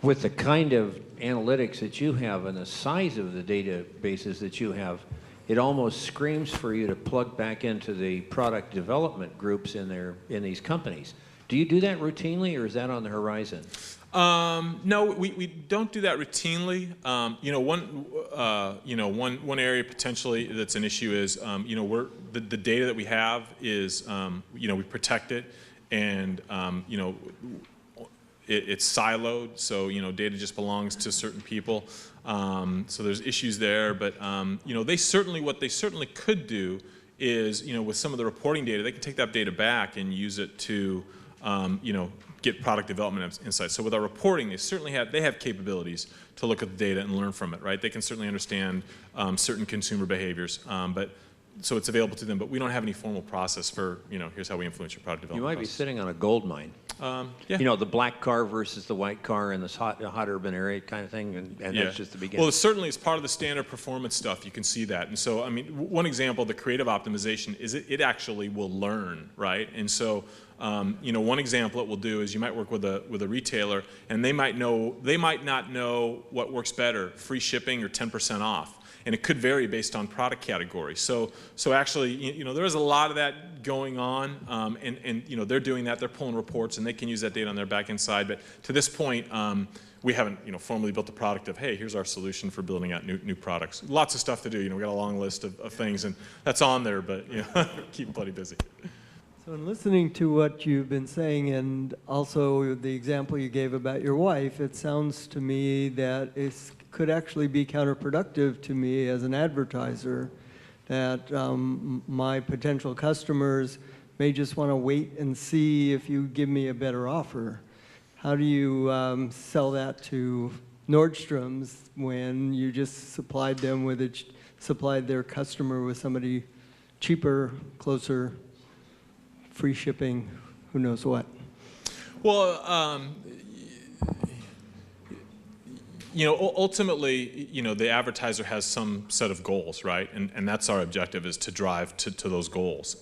With the kind of analytics that you have and the size of the databases that you have, it almost screams for you to plug back into the product development groups in these companies. Do you do that routinely, or is that on the horizon? No, we don't do that routinely. One area potentially that's an issue is, the data that we have is, we protect it, and it's siloed, so data just belongs to certain people. So there's issues there, but what they certainly could do is, with some of the reporting data, they can take that data back and use it to, get product development insights. So with our reporting, they have capabilities to look at the data and learn from it, right? They can certainly understand certain consumer behaviors, so it's available to them, but we don't have any formal process for, here's how we influence your product development. You might be sitting on a gold mine. Yeah. You know, the black car versus the white car in this hot urban area kind of thing, and Yeah. that's just the beginning. Well, it's certainly as part of the standard performance stuff, you can see that. And so, I mean, one example of the creative optimization is it actually will learn, right? And so, you know, one example it will do is you might work with a retailer, and they might not know what works better, free shipping or 10% off. And it could vary based on product category. So actually, you know, there is a lot of that going on, and you know, they're doing that. They're pulling reports, and they can use that data on their back-end side. But to this point, we haven't, you know, formally built the product of, hey, here's our solution for building out new products. Lots of stuff to do. You know, we got a long list of things, and that's on there. But you know, keep them plenty busy. So in listening to what you've been saying, and also the example you gave about your wife, it sounds to me that it could actually be counterproductive to me as an advertiser, that my potential customers may just want to wait and see if you give me a better offer. How do you sell that to Nordstrom's when you just supplied their customer with somebody cheaper, closer, free shipping, who knows what? Well, you know, ultimately, you know, the advertiser has some set of goals, right? And that's our objective, is to drive to those goals.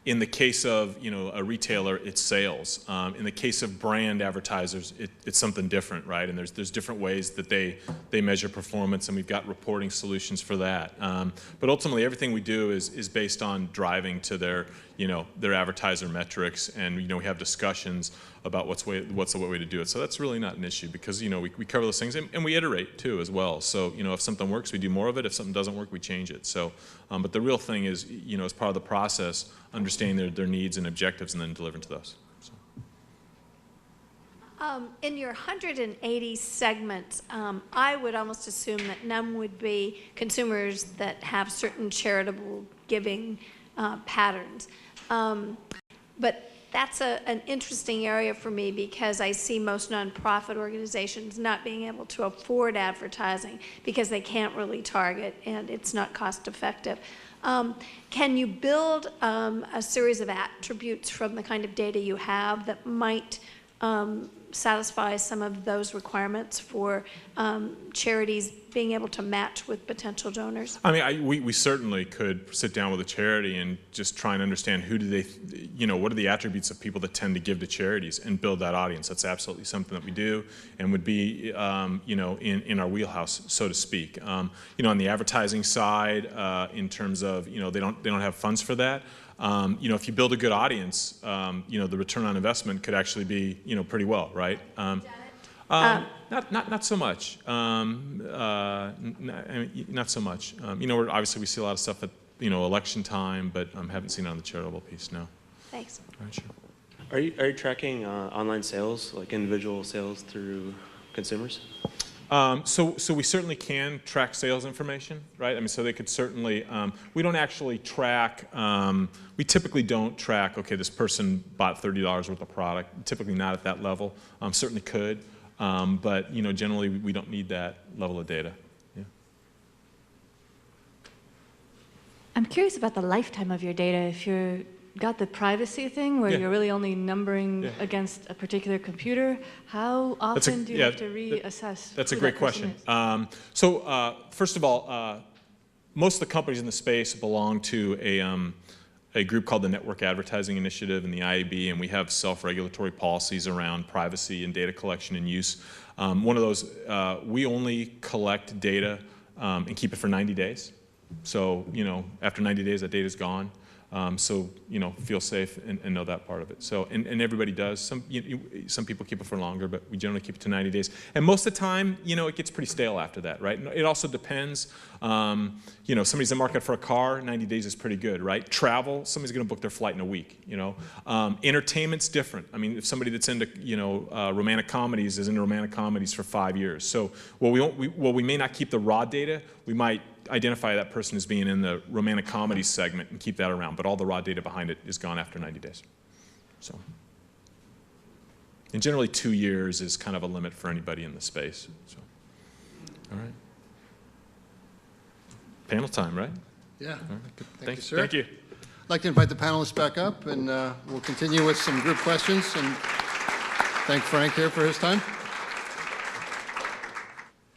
In the case of, you know, a retailer, it's sales. In the case of brand advertisers, it's something different, right? And there's different ways that they measure performance, and we've got reporting solutions for that. But ultimately, everything we do is based on driving to their, you know, their advertiser metrics, and you know, we have discussions about what's the way to do it. So that's really not an issue, because you know, we cover those things, and we iterate too as well. So you know, if something works, we do more of it. If something doesn't work, we change it. So, but the real thing is, you know, as part of the process, understanding their needs and objectives, and then delivering to those. So. In your 180 segments, I would almost assume that none would be consumers that have certain charitable giving patterns. But that's an interesting area for me, because I see most nonprofit organizations not being able to afford advertising because they can't really target and it's not cost effective. Can you build a series of attributes from the kind of data you have that might satisfy some of those requirements for charities being able to match with potential donors? I mean, we certainly could sit down with a charity and just try and understand who do they, you know, what are the attributes of people that tend to give to charities, and build that audience. That's absolutely something that we do, and would be, you know, in our wheelhouse, so to speak. You know, on the advertising side, in terms of, you know, they don't have funds for that. You know, if you build a good audience, you know, the return on investment could actually be, you know, pretty well, right? Not so much. Not so much. You know, obviously we see a lot of stuff at, you know, election time, but haven't seen it on the charitable piece. No. Thanks. All right, sure. Are you tracking online sales, like individual sales through consumers? So we certainly can track sales information, right? I mean, so they could certainly, we don't actually track, we typically don't track, okay, this person bought $30 worth of product, typically not at that level. Certainly could, but you know, generally we don't need that level of data. Yeah. I'm curious about the lifetime of your data. If you've got the privacy thing where you're really only numbering against a particular computer, how often do you have to reassess? That's a great question. First of all, most of the companies in the space belong to a group called the Network Advertising Initiative and the IAB, and we have self-regulatory policies around privacy and data collection and use. One of those, we only collect data and keep it for 90 days. So, you know, after 90 days, that data's gone. So, you know, feel safe and know that part of it. So, and everybody does. Some people keep it for longer, but we generally keep it to 90 days. And most of the time, you know, it gets pretty stale after that, right? It also depends. You know, somebody's in the market for a car, 90 days is pretty good, right? Travel, somebody's going to book their flight in a week, you know. Entertainment's different. I mean, if somebody that's into, you know, romantic comedies is into romantic comedies for 5 years. So, we may not keep the raw data. We might identify that person as being in the romantic comedy segment and keep that around, but all the raw data behind it is gone after 90 days. So, and generally 2 years is kind of a limit for anybody in the space. So, all right. Panel time, right? Yeah. All right, good. Thank you, sir. Thank you. I'd like to invite the panelists back up, and we'll continue with some group questions. And Thank Frank here for his time.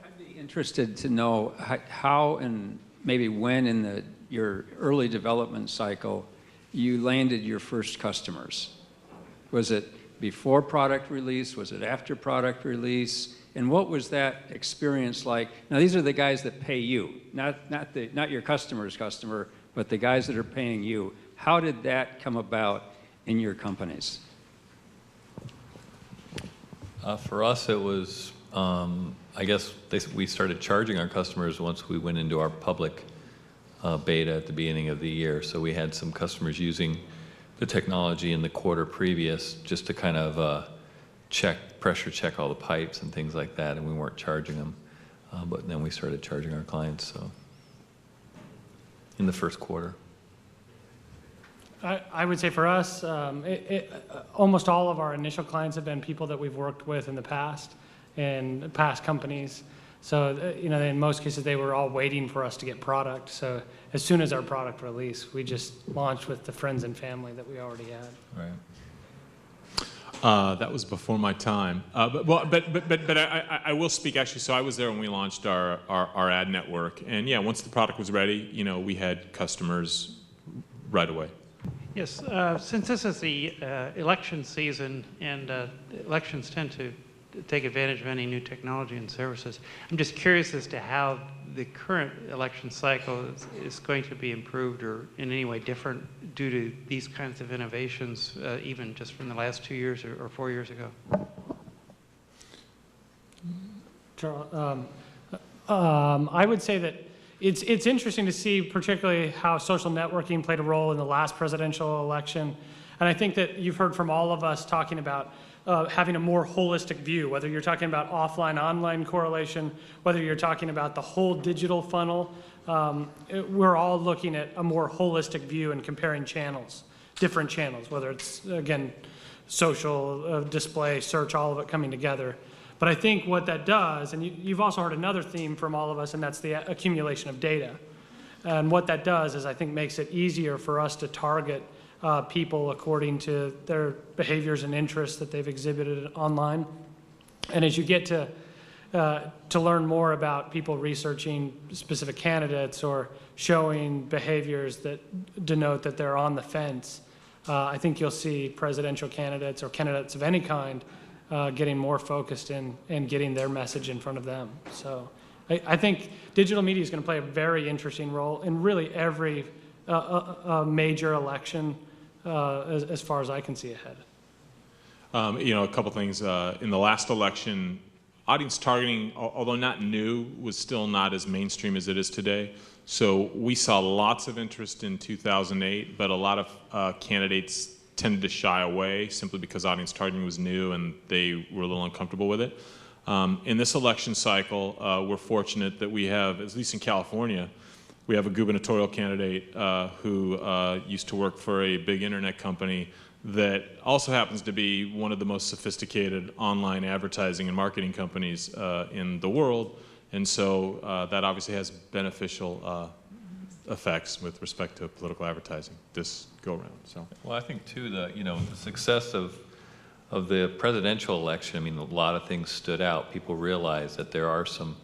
I'd be interested to know how and maybe when in your early development cycle you landed your first customers. Was it before product release? Was it after product release? And what was that experience like? Now, these are the guys that pay you, not your customer's customer, but the guys that are paying you. How did that come about in your companies? For us, it was, I guess we started charging our customers once we went into our public beta at the beginning of the year. So we had some customers using the technology in the quarter previous just to kind of pressure check all the pipes and things like that, and we weren't charging them. But then we started charging our clients, so in the first quarter. I would say for us, almost all of our initial clients have been people that we've worked with in the past, in past companies. So, in most cases, they were all waiting for us to get product. So as soon as our product released, we just launched with the friends and family that we already had. Right. That was before my time. But I will speak actually. So I was there when we launched our ad network, and yeah, once the product was ready, we had customers right away. Yes, since this is the election season and elections tend to take advantage of any new technology and services, I'm just curious as to how the current election cycle is going to be improved or in any way different due to these kinds of innovations, even just from the last 2 years or 4 years ago. I would say that it's interesting to see particularly how social networking played a role in the last presidential election. And I think that you've heard from all of us talking about having a more holistic view, whether you're talking about offline-online correlation, whether you're talking about the whole digital funnel. We're all looking at a more holistic view and comparing channels, different channels, whether it's, again, social, display, search, all of it coming together. But I think what that does, and you've also heard another theme from all of us, and that's the accumulation of data. And what that does is I think makes it easier for us to target people according to their behaviors and interests that they've exhibited online. And as you get to learn more about people researching specific candidates or showing behaviors that denote that they're on the fence, I think you'll see presidential candidates or candidates of any kind getting more focused and getting their message in front of them. So I think digital media is going to play a very interesting role in really every major election as far as I can see ahead. A couple things. In the last election, audience targeting, although not new, was still not as mainstream as it is today. So we saw lots of interest in 2008, but a lot of candidates tended to shy away simply because audience targeting was new and they were a little uncomfortable with it. In this election cycle, we're fortunate that we have, at least in California, we have a gubernatorial candidate who used to work for a big internet company that also happens to be one of the most sophisticated online advertising and marketing companies in the world. And so that obviously has beneficial effects with respect to political advertising this go around. So, well, I think too the success of the presidential election. I mean, a lot of things stood out. People realized that there are some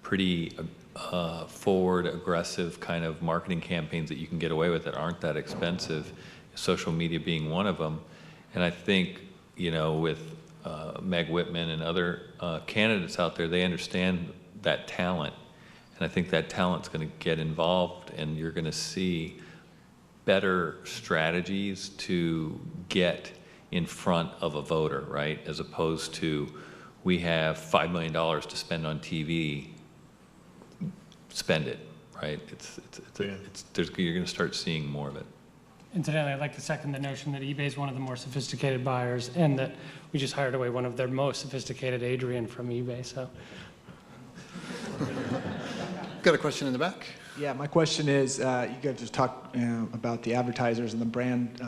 pretty forward, aggressive kind of marketing campaigns that you can get away with that aren't that expensive. Social media being one of them, and I think with Meg Whitman and other candidates out there, they understand that talent. And I think that talent's going to get involved, and you're going to see better strategies to get in front of a voter, right? As opposed to, we have $5 million to spend on TV, spend it, right? You're going to start seeing more of it. Incidentally, I'd like to second the notion that eBay is one of the more sophisticated buyers, and that we just hired away one of their most sophisticated, Adrian, from eBay. So. Got a question in the back? Yeah, my question is, you guys just talked about the advertisers and the brands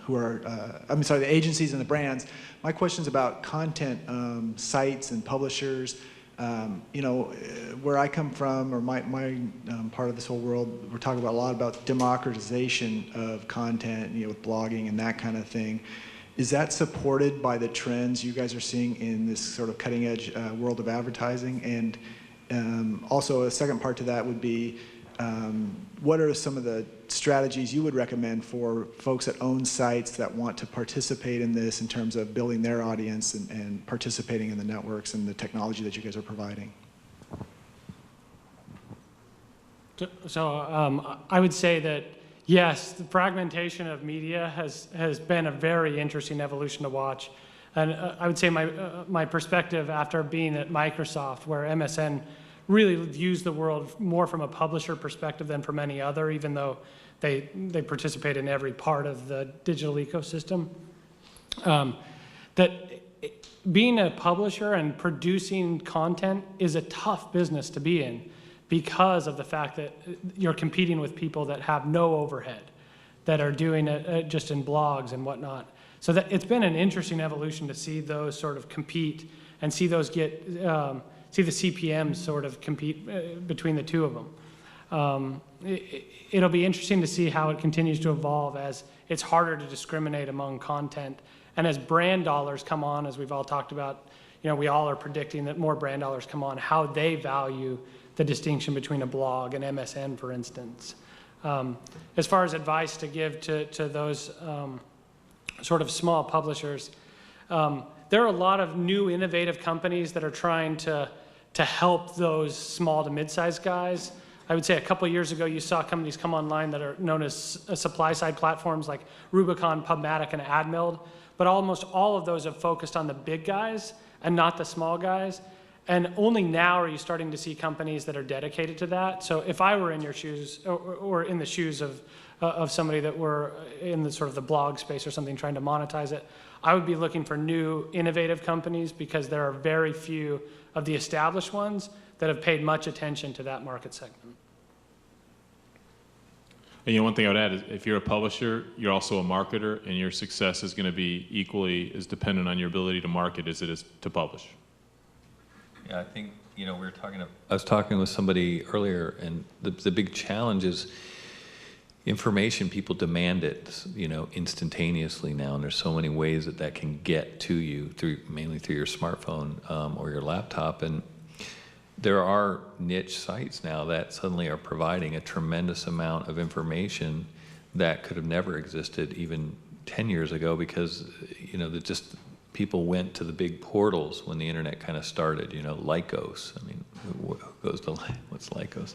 who are, the agencies and the brands. My question is about content sites and publishers. Where I come from, or my part of this whole world, we're talking about a lot about democratization of content, with blogging and that kind of thing. Is that supported by the trends you guys are seeing in this sort of cutting edge world of advertising? And also a second part to that would be, what are some of the strategies you would recommend for folks that own sites that want to participate in this in terms of building their audience and participating in the networks and the technology that you guys are providing? So I would say that, yes, the fragmentation of media has been a very interesting evolution to watch. And I would say my perspective after being at Microsoft, where MSN really views the world more from a publisher perspective than from any other, even though they participate in every part of the digital ecosystem. That being a publisher and producing content is a tough business to be in because of the fact that you're competing with people that have no overhead, that are doing it just in blogs and whatnot. So that it's been an interesting evolution to see those sort of compete and see those get, see the CPMs sort of compete between the two of them. It'll be interesting to see how it continues to evolve as it's harder to discriminate among content. And as brand dollars come on, as we've all talked about, we all are predicting that more brand dollars come on, how they value the distinction between a blog and MSN, for instance. As far as advice to give to those sort of small publishers, there are a lot of new innovative companies that are trying to help those small to mid-sized guys. I would say a couple of years ago, you saw companies come online that are known as supply-side platforms like Rubicon, PubMatic, and AdMeld, but almost all of those have focused on the big guys and not the small guys. And only now are you starting to see companies that are dedicated to that. So if I were in your shoes, or in the shoes of somebody that were in the sort of the blog space or something trying to monetize it, I would be looking for new innovative companies because there are very few of the established ones that have paid much attention to that market segment. And one thing I would add is if you're a publisher, you're also a marketer, and your success is going to be equally as dependent on your ability to market as it is to publish. Yeah, I think, we were I was talking with somebody earlier, and the big challenge is information. People demand it, instantaneously now, and there's so many ways that can get to you, mainly through your smartphone or your laptop. And there are niche sites now that suddenly are providing a tremendous amount of information that could have never existed even 10 years ago because, people went to the big portals when the internet kind of started, Lycos. I mean, who goes to, what's Lycos?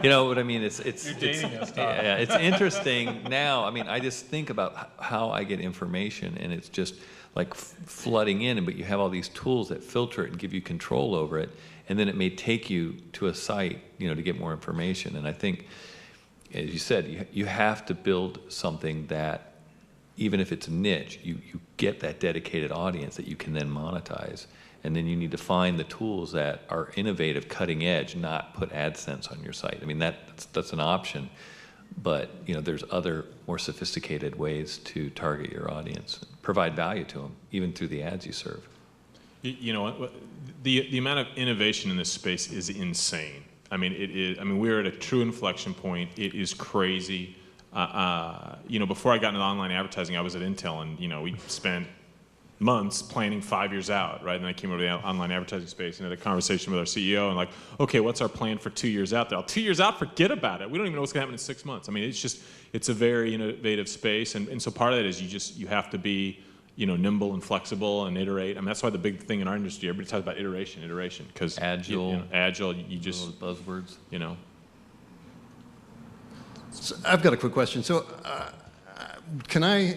You know what I mean? You're dating us, Tom. Yeah, it's interesting now. I mean, I just think about how I get information, and it's just like flooding in, but you have all these tools that filter it and give you control over it, and then it may take you to a site, to get more information. And I think, as you said, you have to build something that, even if it's a niche, you get that dedicated audience that you can then monetize. And then you need to find the tools that are innovative, cutting edge, not put AdSense on your site. I mean, that's an option, but there's other more sophisticated ways to target your audience, provide value to them, even through the ads you serve. The amount of innovation in this space is insane. I mean, it is. I mean, we're at a true inflection point. It is crazy. Before I got into online advertising, I was at Intel, and we spent months planning 5 years out, right? And then I came over to the online advertising space and had a conversation with our CEO, and like, okay, what's our plan for 2 years out there? 2 years out, forget about it. We don't even know what's going to happen in 6 months. I mean, it's a very innovative space, and so part of that is you have to be nimble and flexible and iterate. I mean, that's why the big thing in our industry, everybody talks about iteration, because agile, you just those buzzwords, So I've got a quick question. So can I,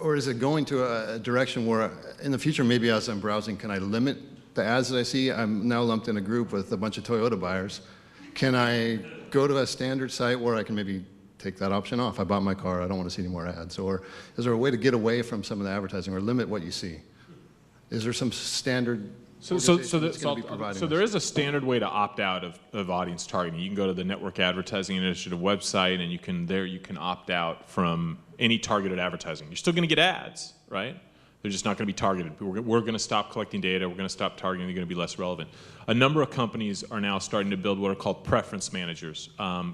or is it going to a direction where in the future, maybe as I'm browsing, can I limit the ads that I see? I'm now lumped in a group with a bunch of Toyota buyers. Can I go to a standard site where I can maybe take that option off? I bought my car, I don't want to see any more ads. Or is there a way to get away from some of the advertising or limit what you see? Is there some standard? So there is a standard way to opt out of audience targeting. You can go to the Network Advertising Initiative website, and you can opt out from any targeted advertising. You're still going to get ads, right? They're just not going to be targeted. We're going to stop collecting data. We're going to stop targeting. They're going to be less relevant. A number of companies are now starting to build what are called preference managers.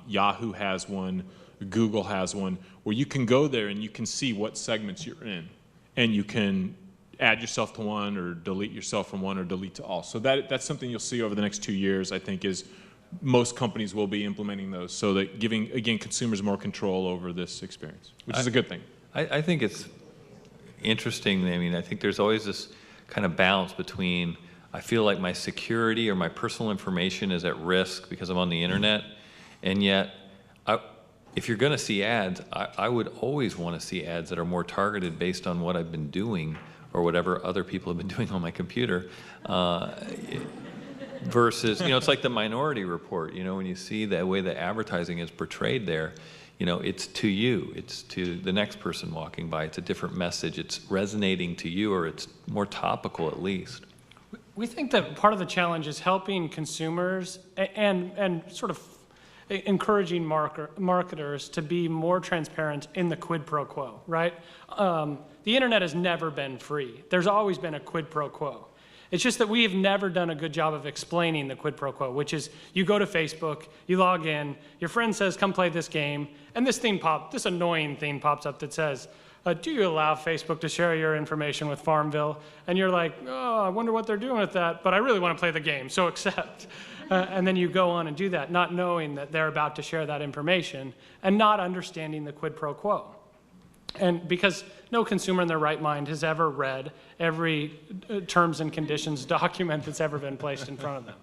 Yahoo has one. Google has one, where you can go there and you can see what segments you're in, and you can add yourself to one or delete yourself from one or delete to all. So that's something you'll see over the next 2 years, I think, is most companies will be implementing those, so that giving, again, consumers more control over this experience, which is a good thing. I think it's interesting. I mean, I think there's always this kind of balance between, I feel like my security or my personal information is at risk because I'm on the internet, and yet, if you're going to see ads, I would always want to see ads that are more targeted based on what I've been doing or whatever other people have been doing on my computer. Versus, it's like the Minority Report, when you see the way the advertising is portrayed there, it's to you, it's to the next person walking by, it's a different message, it's resonating to you, or it's more topical at least. We think that part of the challenge is helping consumers and sort of encouraging marketers to be more transparent in the quid pro quo, right? The internet has never been free. There's always been a quid pro quo. It's just that we have never done a good job of explaining the quid pro quo, which is you go to Facebook, you log in, your friend says, come play this game, and this annoying thing pops up that says, do you allow Facebook to share your information with Farmville? And you're like, oh, I wonder what they're doing with that, but I really want to play the game, so accept. And then you go on and do that, not knowing that they're about to share that information and not understanding the quid pro quo. And because no consumer in their right mind has ever read every terms and conditions document that's ever been placed in front of them.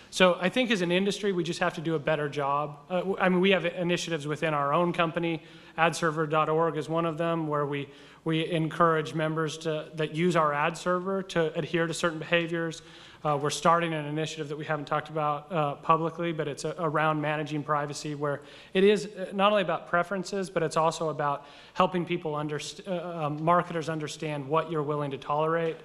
So I think as an industry, we just have to do a better job. I mean, we have initiatives within our own company. Adserver.org is one of them, where we encourage members that use our ad server to adhere to certain behaviors. We're starting an initiative that we haven't talked about publicly, but it's around managing privacy, where it is not only about preferences, but it's also about helping people marketers understand what you're willing to tolerate.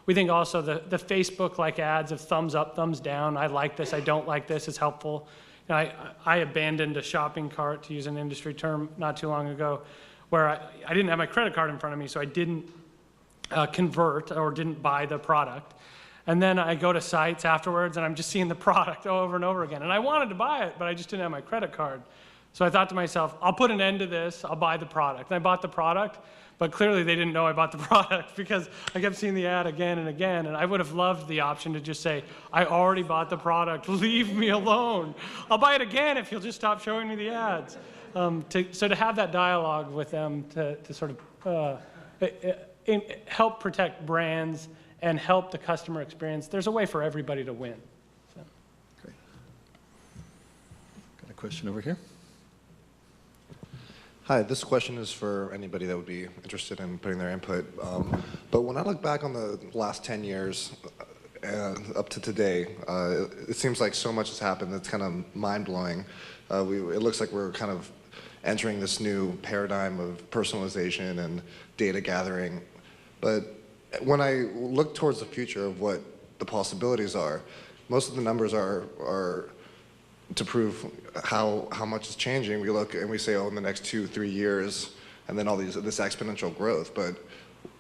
We think also the Facebook-like ads of thumbs up, thumbs down, I like this, I don't like this, is helpful. I abandoned a shopping cart, to use an industry term, not too long ago, where I didn't have my credit card in front of me, so I didn't convert or didn't buy the product. And then I go to sites afterwards, and I'm just seeing the product over and over again. And I wanted to buy it, but I just didn't have my credit card. So I thought to myself, I'll put an end to this. I'll buy the product. And I bought the product, but clearly they didn't know I bought the product because I kept seeing the ad again and again. And I would have loved the option to just say, I already bought the product. Leave me alone. I'll buy it again if you'll just stop showing me the ads. So to have that dialogue with them to sort of help protect brands and help the customer experience, there's a way for everybody to win. So. Great. Got a question over here. Hi, this question is for anybody that would be interested in putting their input. But when I look back on the last 10 years up to today, it seems like so much has happened that's kind of mind-blowing. It looks like we're kind of entering this new paradigm of personalization and data gathering. But when I look towards the future of what the possibilities are, most of the numbers are to prove how much is changing. We look and we say, oh, in the next 2-3 years, and then all this exponential growth. But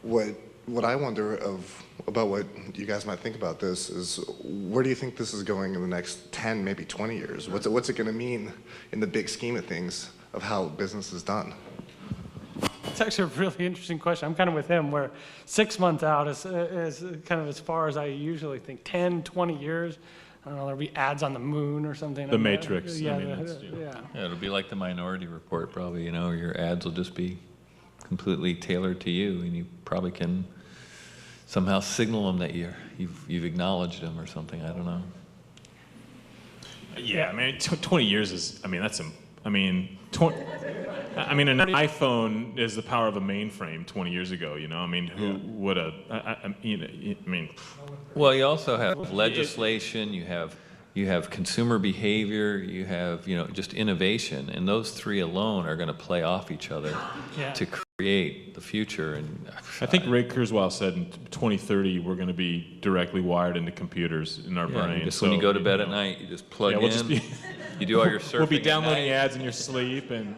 what I wonder about what you guys might think about this is, where do you think this is going in the next 10, maybe 20 years? What's it going to mean in the big scheme of things of how business is done? It's actually a really interesting question. I'm kind of with him, where 6 months out is kind of as far as I usually think. 10, 20 years, I don't know, there'll be ads on the moon or something. The Matrix. Yeah, I mean, Yeah, it'll be like the Minority Report, probably. Your ads will just be completely tailored to you, and you probably can somehow signal them that you've acknowledged them or something. I don't know. Yeah, I mean, 20 years is, I mean, that's, I mean, an iPhone is the power of a mainframe 20 years ago, I mean, who would have, I mean. Well, you also have legislation, you have consumer behavior, you have, just innovation, and those three alone are going to play off each other to create the future. And I think Ray Kurzweil said in 2030 we're going to be directly wired into computers in our brain. Just when you go to bed at night, you just plug in, you do all your surfing. We'll be downloading ads in your sleep and.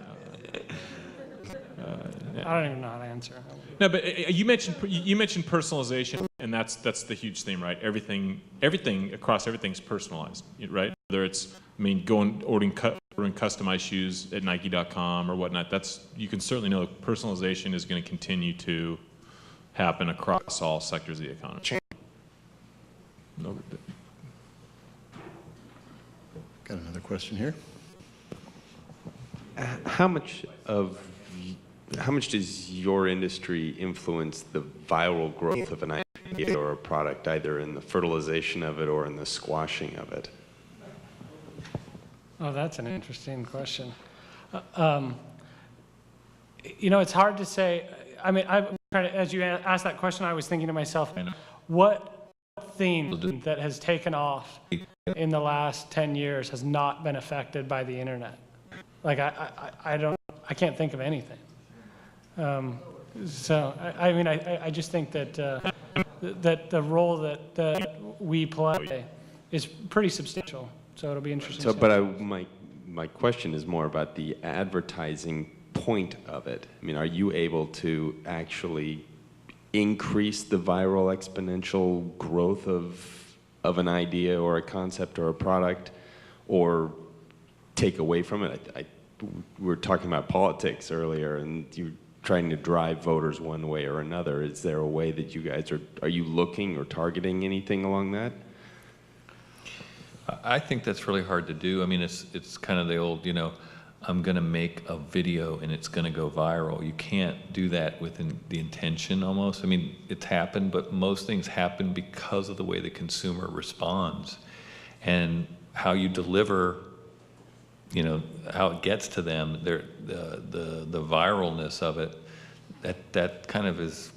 I don't even know how to answer. No, but you mentioned personalization, and that's the huge theme, right? Everything across everything is personalized, right? Whether it's, ordering ordering customized shoes at Nike.com or whatnot, you can certainly know personalization is going to continue to happen across all sectors of the economy. Got another question here. How much does your industry influence the viral growth of an idea or a product, either in the fertilization of it or in the squashing of it? Oh, that's an interesting question. You know, it's hard to say. I mean, as you asked that question, I was thinking to myself, what theme that has taken off in the last 10 years has not been affected by the internet? Like, I can't think of anything. So, I mean, I just think that that the role that we play is pretty substantial. So it'll be interesting. So, but my question is more about the advertising point of it. I mean, are you able to actually increase the viral exponential growth of an idea or a concept or a product, or take away from it? We were talking about politics earlier, and you're trying to drive voters one way or another. Is there a way that you guys are you looking or targeting anything along that? I think that's really hard to do. I mean, it's kind of the old, you know, I'm going to make a video and it's going to go viral. You can't do that with the intention almost. I mean, it's happened, but most things happen because of the way the consumer responds and how you deliver, you know, how it gets to them, the viralness of it, that kind of is,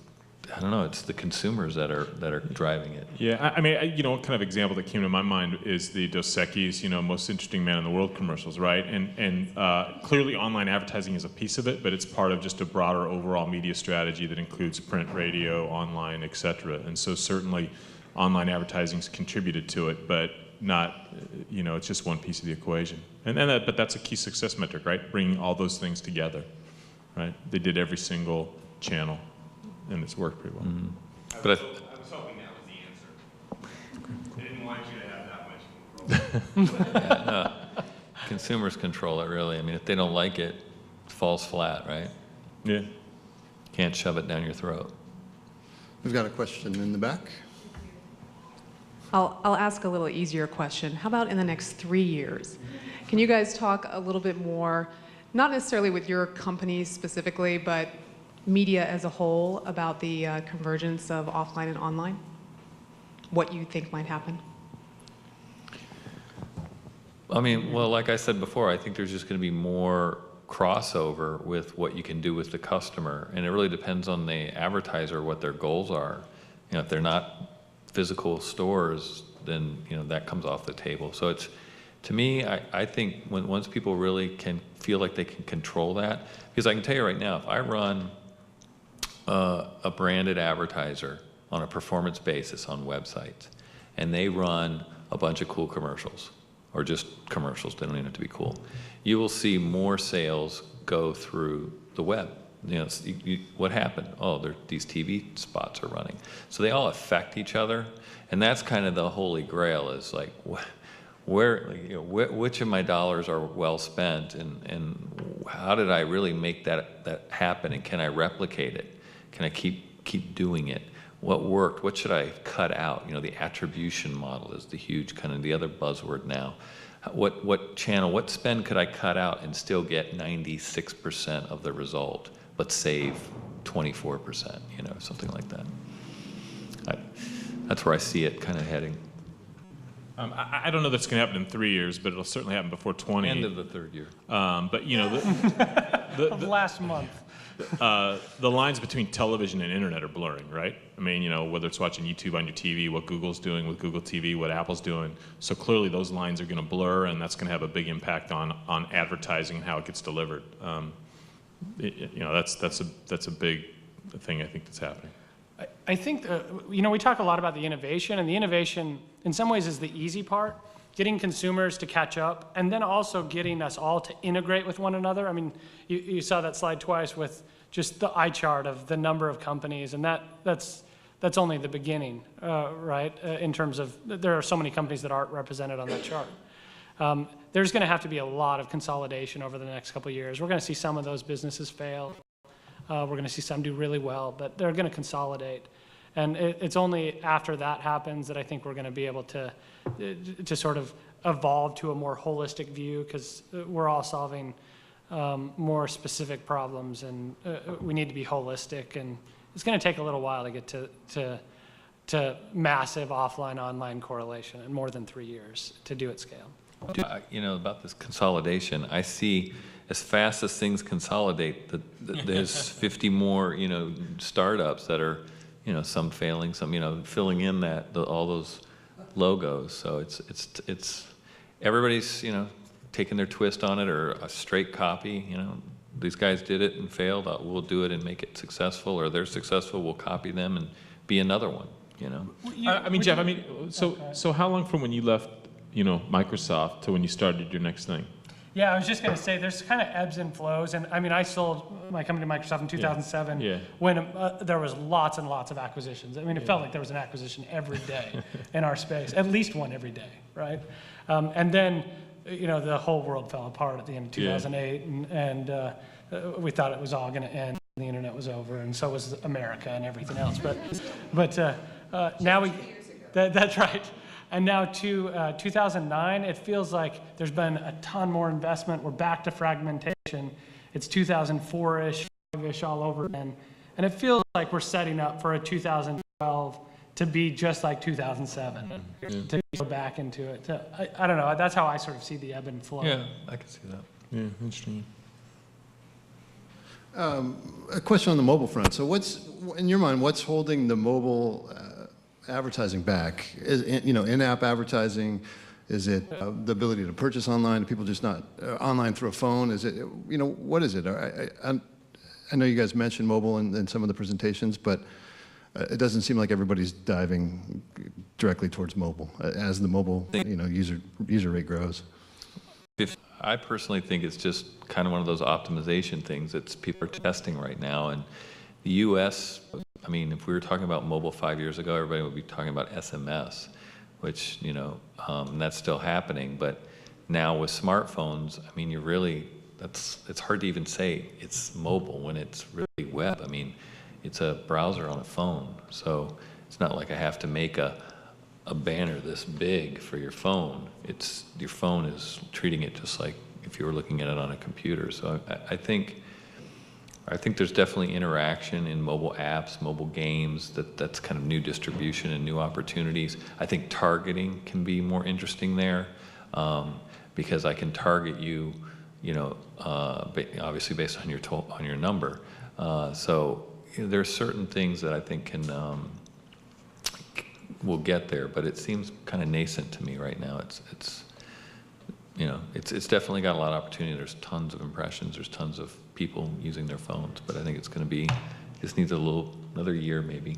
I don't know, it's the consumers that are driving it. Yeah, I mean, you know, one kind of example that came to my mind is the Dos Equis, you know, most interesting man in the world commercials, right? And clearly online advertising is a piece of it, but it's part of just a broader overall media strategy that includes print, radio, online, et cetera. And so certainly online advertising's contributed to it, but not, you know, it's just one piece of the equation. But that's a key success metric, right? Bringing all those things together, right? They did every single channel, and it's worked pretty well. Mm-hmm. But I was hoping that was the answer. I didn't want you to have that much control. Yeah, no. Consumers control it, really. I mean, if they don't like it, it falls flat, right? Yeah. Can't shove it down your throat. We've got a question in the back. I'll ask a little easier question. How about in the next 3 years? Can you guys talk a little bit more, not necessarily with your company specifically, but media as a whole, about the convergence of offline and online? What you think might happen? I mean, well, like I said before, I think there's just going to be more crossover with what you can do with the customer, and it really depends on the advertiser what their goals are. You know, if they're not physical stores, then you know that comes off the table. So it's, to me, I think once people really can feel like they can control that, because I can tell you right now, if I run a branded advertiser on a performance basis on websites, and they run a bunch of cool commercials, or just commercials, they don't even have to be cool, you will see more sales go through the web. You know, what happened? Oh, these TV spots are running. So they all affect each other, and that's kind of the holy grail, is like, where, you know, which of my dollars are well spent, and how did I really make that happen, and can I replicate it? Can I keep doing it? What worked? What should I cut out? You know, the attribution model is the huge kind of the other buzzword now. What channel, what spend could I cut out and still get 96% of the result, but save 24%, you know, something like that. That's where I see it kind of heading. I don't know that's going to happen in 3 years, but it'll certainly happen before 20. End of the third year. But you know, Of last month. The lines between television and internet are blurring, right? I mean, you know, whether it's watching YouTube on your TV, what Google's doing with Google TV, what Apple's doing. So clearly those lines are going to blur, and that's going to have a big impact on advertising and how it gets delivered. You know, that's a big thing I think that's happening. I think, you know, we talk a lot about the innovation, and the innovation in some ways is the easy part, getting consumers to catch up, and then also getting us all to integrate with one another. I mean, you saw that slide twice with just the eye chart of the number of companies, and that's only the beginning, right? In terms of, there are so many companies that aren't represented on that chart. there's going to have to be a lot of consolidation over the next couple of years. We're going to see some of those businesses fail. We're going to see some do really well, but they're going to consolidate. And it's only after that happens that I think we're going to be able to sort of evolve to a more holistic view, because we're all solving more specific problems, and we need to be holistic. And it's going to take a little while to get to massive offline-online correlation, and more than 3 years to do at scale. You know, about this consolidation, I see as fast as things consolidate, there's 50 more, you know, startups that are, you know, some failing, some, you know, filling in all those logos. So it's everybody's, you know, taking their twist on it, or a straight copy. You know, these guys did it and failed. We'll do it and make it successful, or they're successful, we'll copy them and be another one. You know. I mean, Jeff. I mean, so how long from when you left, you know, Microsoft to when you started your next thing? Yeah, I was just going to say there's kind of ebbs and flows. And I mean, I sold my company to Microsoft in 2007 when there was lots and lots of acquisitions. I mean, it felt like there was an acquisition every day in our space, at least one every day, right? And then, you know, the whole world fell apart at the end of 2008, and we thought it was all going to end. The internet was over, and so was America and everything else. But now that's right. And now to 2009, it feels like there's been a ton more investment. We're back to fragmentation. It's 2004-ish, 5-ish all over again. And it feels like we're setting up for a 2012 to be just like 2007, to go back into it. So I don't know. That's how I sort of see the ebb and flow. Yeah, I can see that. Yeah, interesting. A question on the mobile front. So in your mind, what's holding the mobile advertising back? You know, in-app advertising? Is it the ability to purchase online? Do people just not online through a phone? Is it, you know, what is it? I know you guys mentioned mobile in some of the presentations, but it doesn't seem like everybody's diving directly towards mobile as the mobile, you know, user rate grows. I personally think it's just kind of one of those optimization things that people are testing right now. And the U.S., I mean, if we were talking about mobile 5 years ago, everybody would be talking about SMS, which, you know, that's still happening. But now with smartphones, I mean, it's hard to even say it's mobile when it's really web. I mean, it's a browser on a phone. So it's not like I have to make a banner this big for your phone. Your phone is treating it just like if you were looking at it on a computer. So I think there's definitely interaction in mobile apps, mobile games, that's kind of new distribution and new opportunities. I think targeting can be more interesting there, because I can target you, you know, obviously based on your number. So you know, there are certain things that I think will get there, but it seems kind of nascent to me right now. You know, it's definitely got a lot of opportunity. There's tons of impressions. There's tons of people using their phones, but I think it's going to be, just needs another year maybe.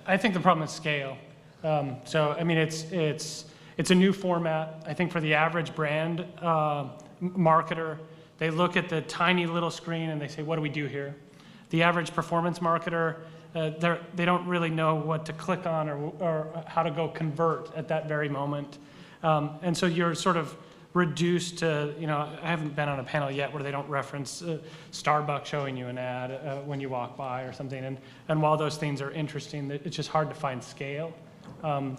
I think the problem is scale. So I mean, it's a new format. I think for the average brand marketer, they look at the tiny little screen and they say, "What do we do here?" The average performance marketer, they don't really know what to click on or how to go convert at that very moment. And so you're sort of reduced to, you know, I haven't been on a panel yet where they don't reference Starbucks showing you an ad when you walk by or something. And while those things are interesting, it's just hard to find scale.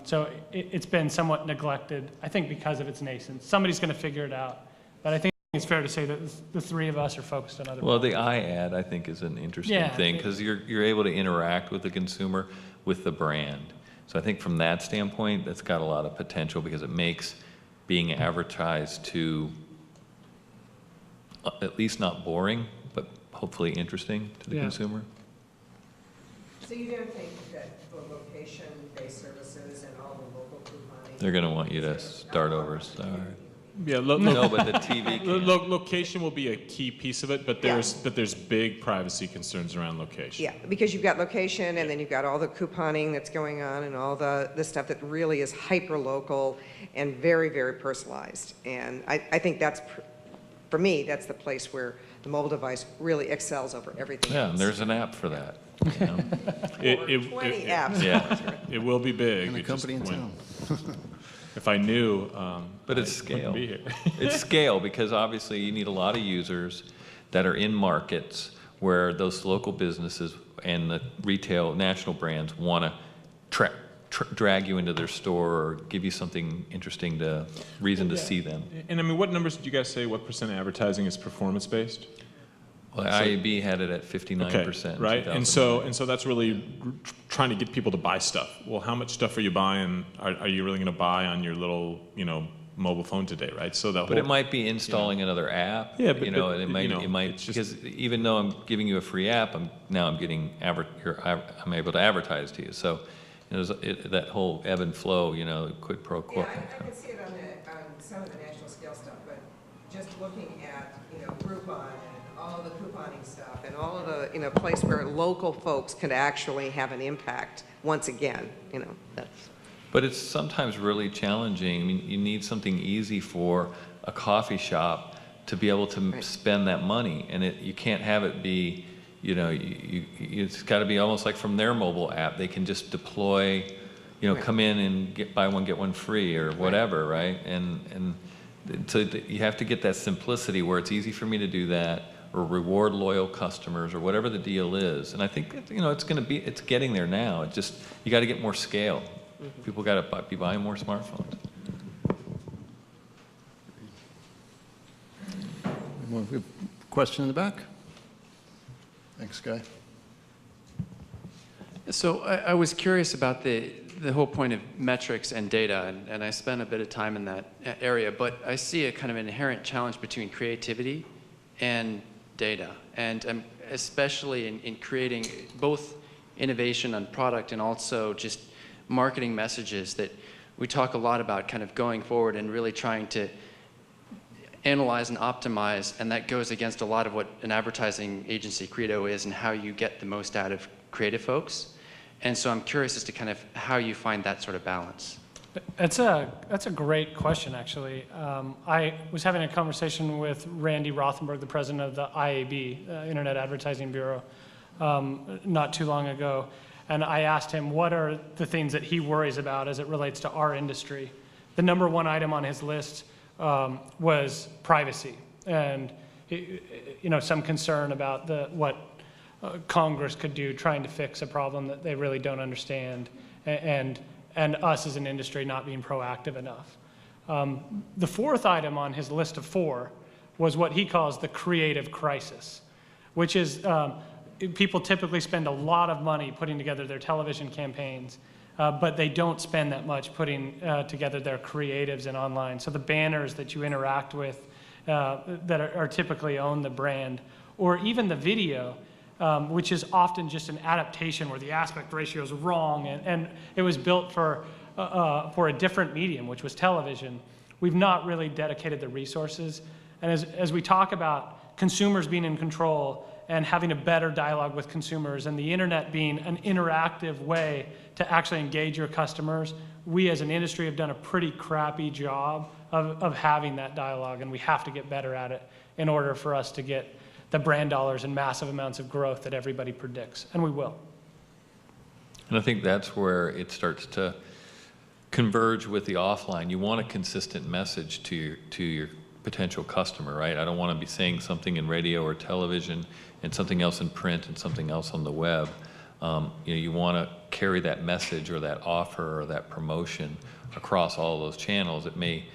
So it's been somewhat neglected, I think, because of its nascence. Somebody's going to figure it out. But I think it's fair to say that the three of us are focused on other. Well, the iAd, I think, is an interesting thing, because you're able to interact with the consumer, with the brand. So I think from that standpoint, that's got a lot of potential, because it makes being advertised to at least not boring, but hopefully interesting to the consumer. So you don't think that the location-based services and all the local couponing? They're going to want you to start over. Yeah, no, but the TV location will be a key piece of it, but there's big privacy concerns around location. Yeah, because you've got location, and then you've got all the couponing that's going on, and all the stuff that really is hyper local and very, very personalized. And I think that's, for me, that's the place where the mobile device really excels over everything else. And there's an app for that. You know? 20 apps. Yeah, it will be big. And a company in town. if I knew, but it's I scale. wouldn't be here. It's scale because obviously you need a lot of users that are in markets where those local businesses and the retail national brands want to drag you into their store or give you something interesting reason to see them. And I mean, what numbers did you guys say? What % of advertising is performance based? Well, IAB had it at 59%. Okay, right? And so that's really trying to get people to buy stuff. Well, how much stuff are you buying? Are you really going to buy on your little, mobile phone today, right? So but it might be installing another app. Yeah, but it might because even though I'm giving you a free app, I'm able to advertise to you. So that whole ebb and flow, quid pro quo. Yeah, I can see it on some of the national scale stuff, but just looking at Groupon and all the couponing stuff and all of the place where local folks can actually have an impact. Once again, that's. But it's sometimes really challenging. I mean, you need something easy for a coffee shop to be able to spend that money, and you can't have it be, it's got to be almost like from their mobile app. They can just deploy, come in and buy one get one free or whatever, right? And so you have to get that simplicity where it's easy for me to do that, or reward loyal customers, or whatever the deal is. And I think it's getting there now. It's just you got to get more scale. People got to be buying more smartphones. We have a question in the back. Thanks, Guy. So I was curious about the whole point of metrics and data, and I spent a bit of time in that area, but I see a kind of inherent challenge between creativity and data, and especially in creating both innovation on product and also just marketing messages that we talk a lot about kind of going forward and really trying to analyze and optimize, and that goes against a lot of what an advertising agency credo is and how you get the most out of creative folks. And so I'm curious as to kind of how you find that sort of balance. That's a great question, actually. I was having a conversation with Randy Rothenberg, the president of the IAB, Internet Advertising Bureau, not too long ago. And I asked him what are the things that he worries about as it relates to our industry. The number one item on his list was privacy, and some concern about what Congress could do trying to fix a problem that they really don't understand, and us as an industry not being proactive enough. The fourth item on his list of 4 was what he calls the creative crisis, which is people typically spend a lot of money putting together their television campaigns, but they don't spend that much putting together their creatives and online. So the banners that you interact with that are typically own the brand, or even the video, which is often just an adaptation where the aspect ratio is wrong, and it was built for a different medium, which was television. We've not really dedicated the resources. And as we talk about consumers being in control and having a better dialogue with consumers, and the internet being an interactive way to actually engage your customers, we as an industry have done a pretty crappy job of having that dialogue, and we have to get better at it in order for us to get the brand dollars and massive amounts of growth that everybody predicts, and we will. And I think that's where it starts to converge with the offline. You want a consistent message to your potential customer, right? I don't want to be saying something in radio or television and something else in print and something else on the web. You want to carry that message or that offer or that promotion across all those channels. It may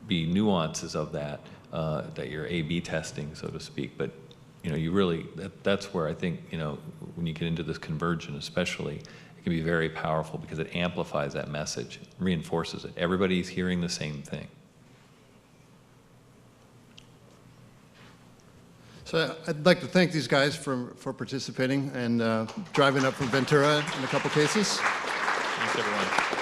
be nuances of that that you're A/B testing, so to speak, but you really that's where I think when you get into this convergence, especially, it can be very powerful because it amplifies that message, reinforces it. Everybody's hearing the same thing. So I'd like to thank these guys for participating and driving up from Ventura in a couple cases. Thanks, everyone.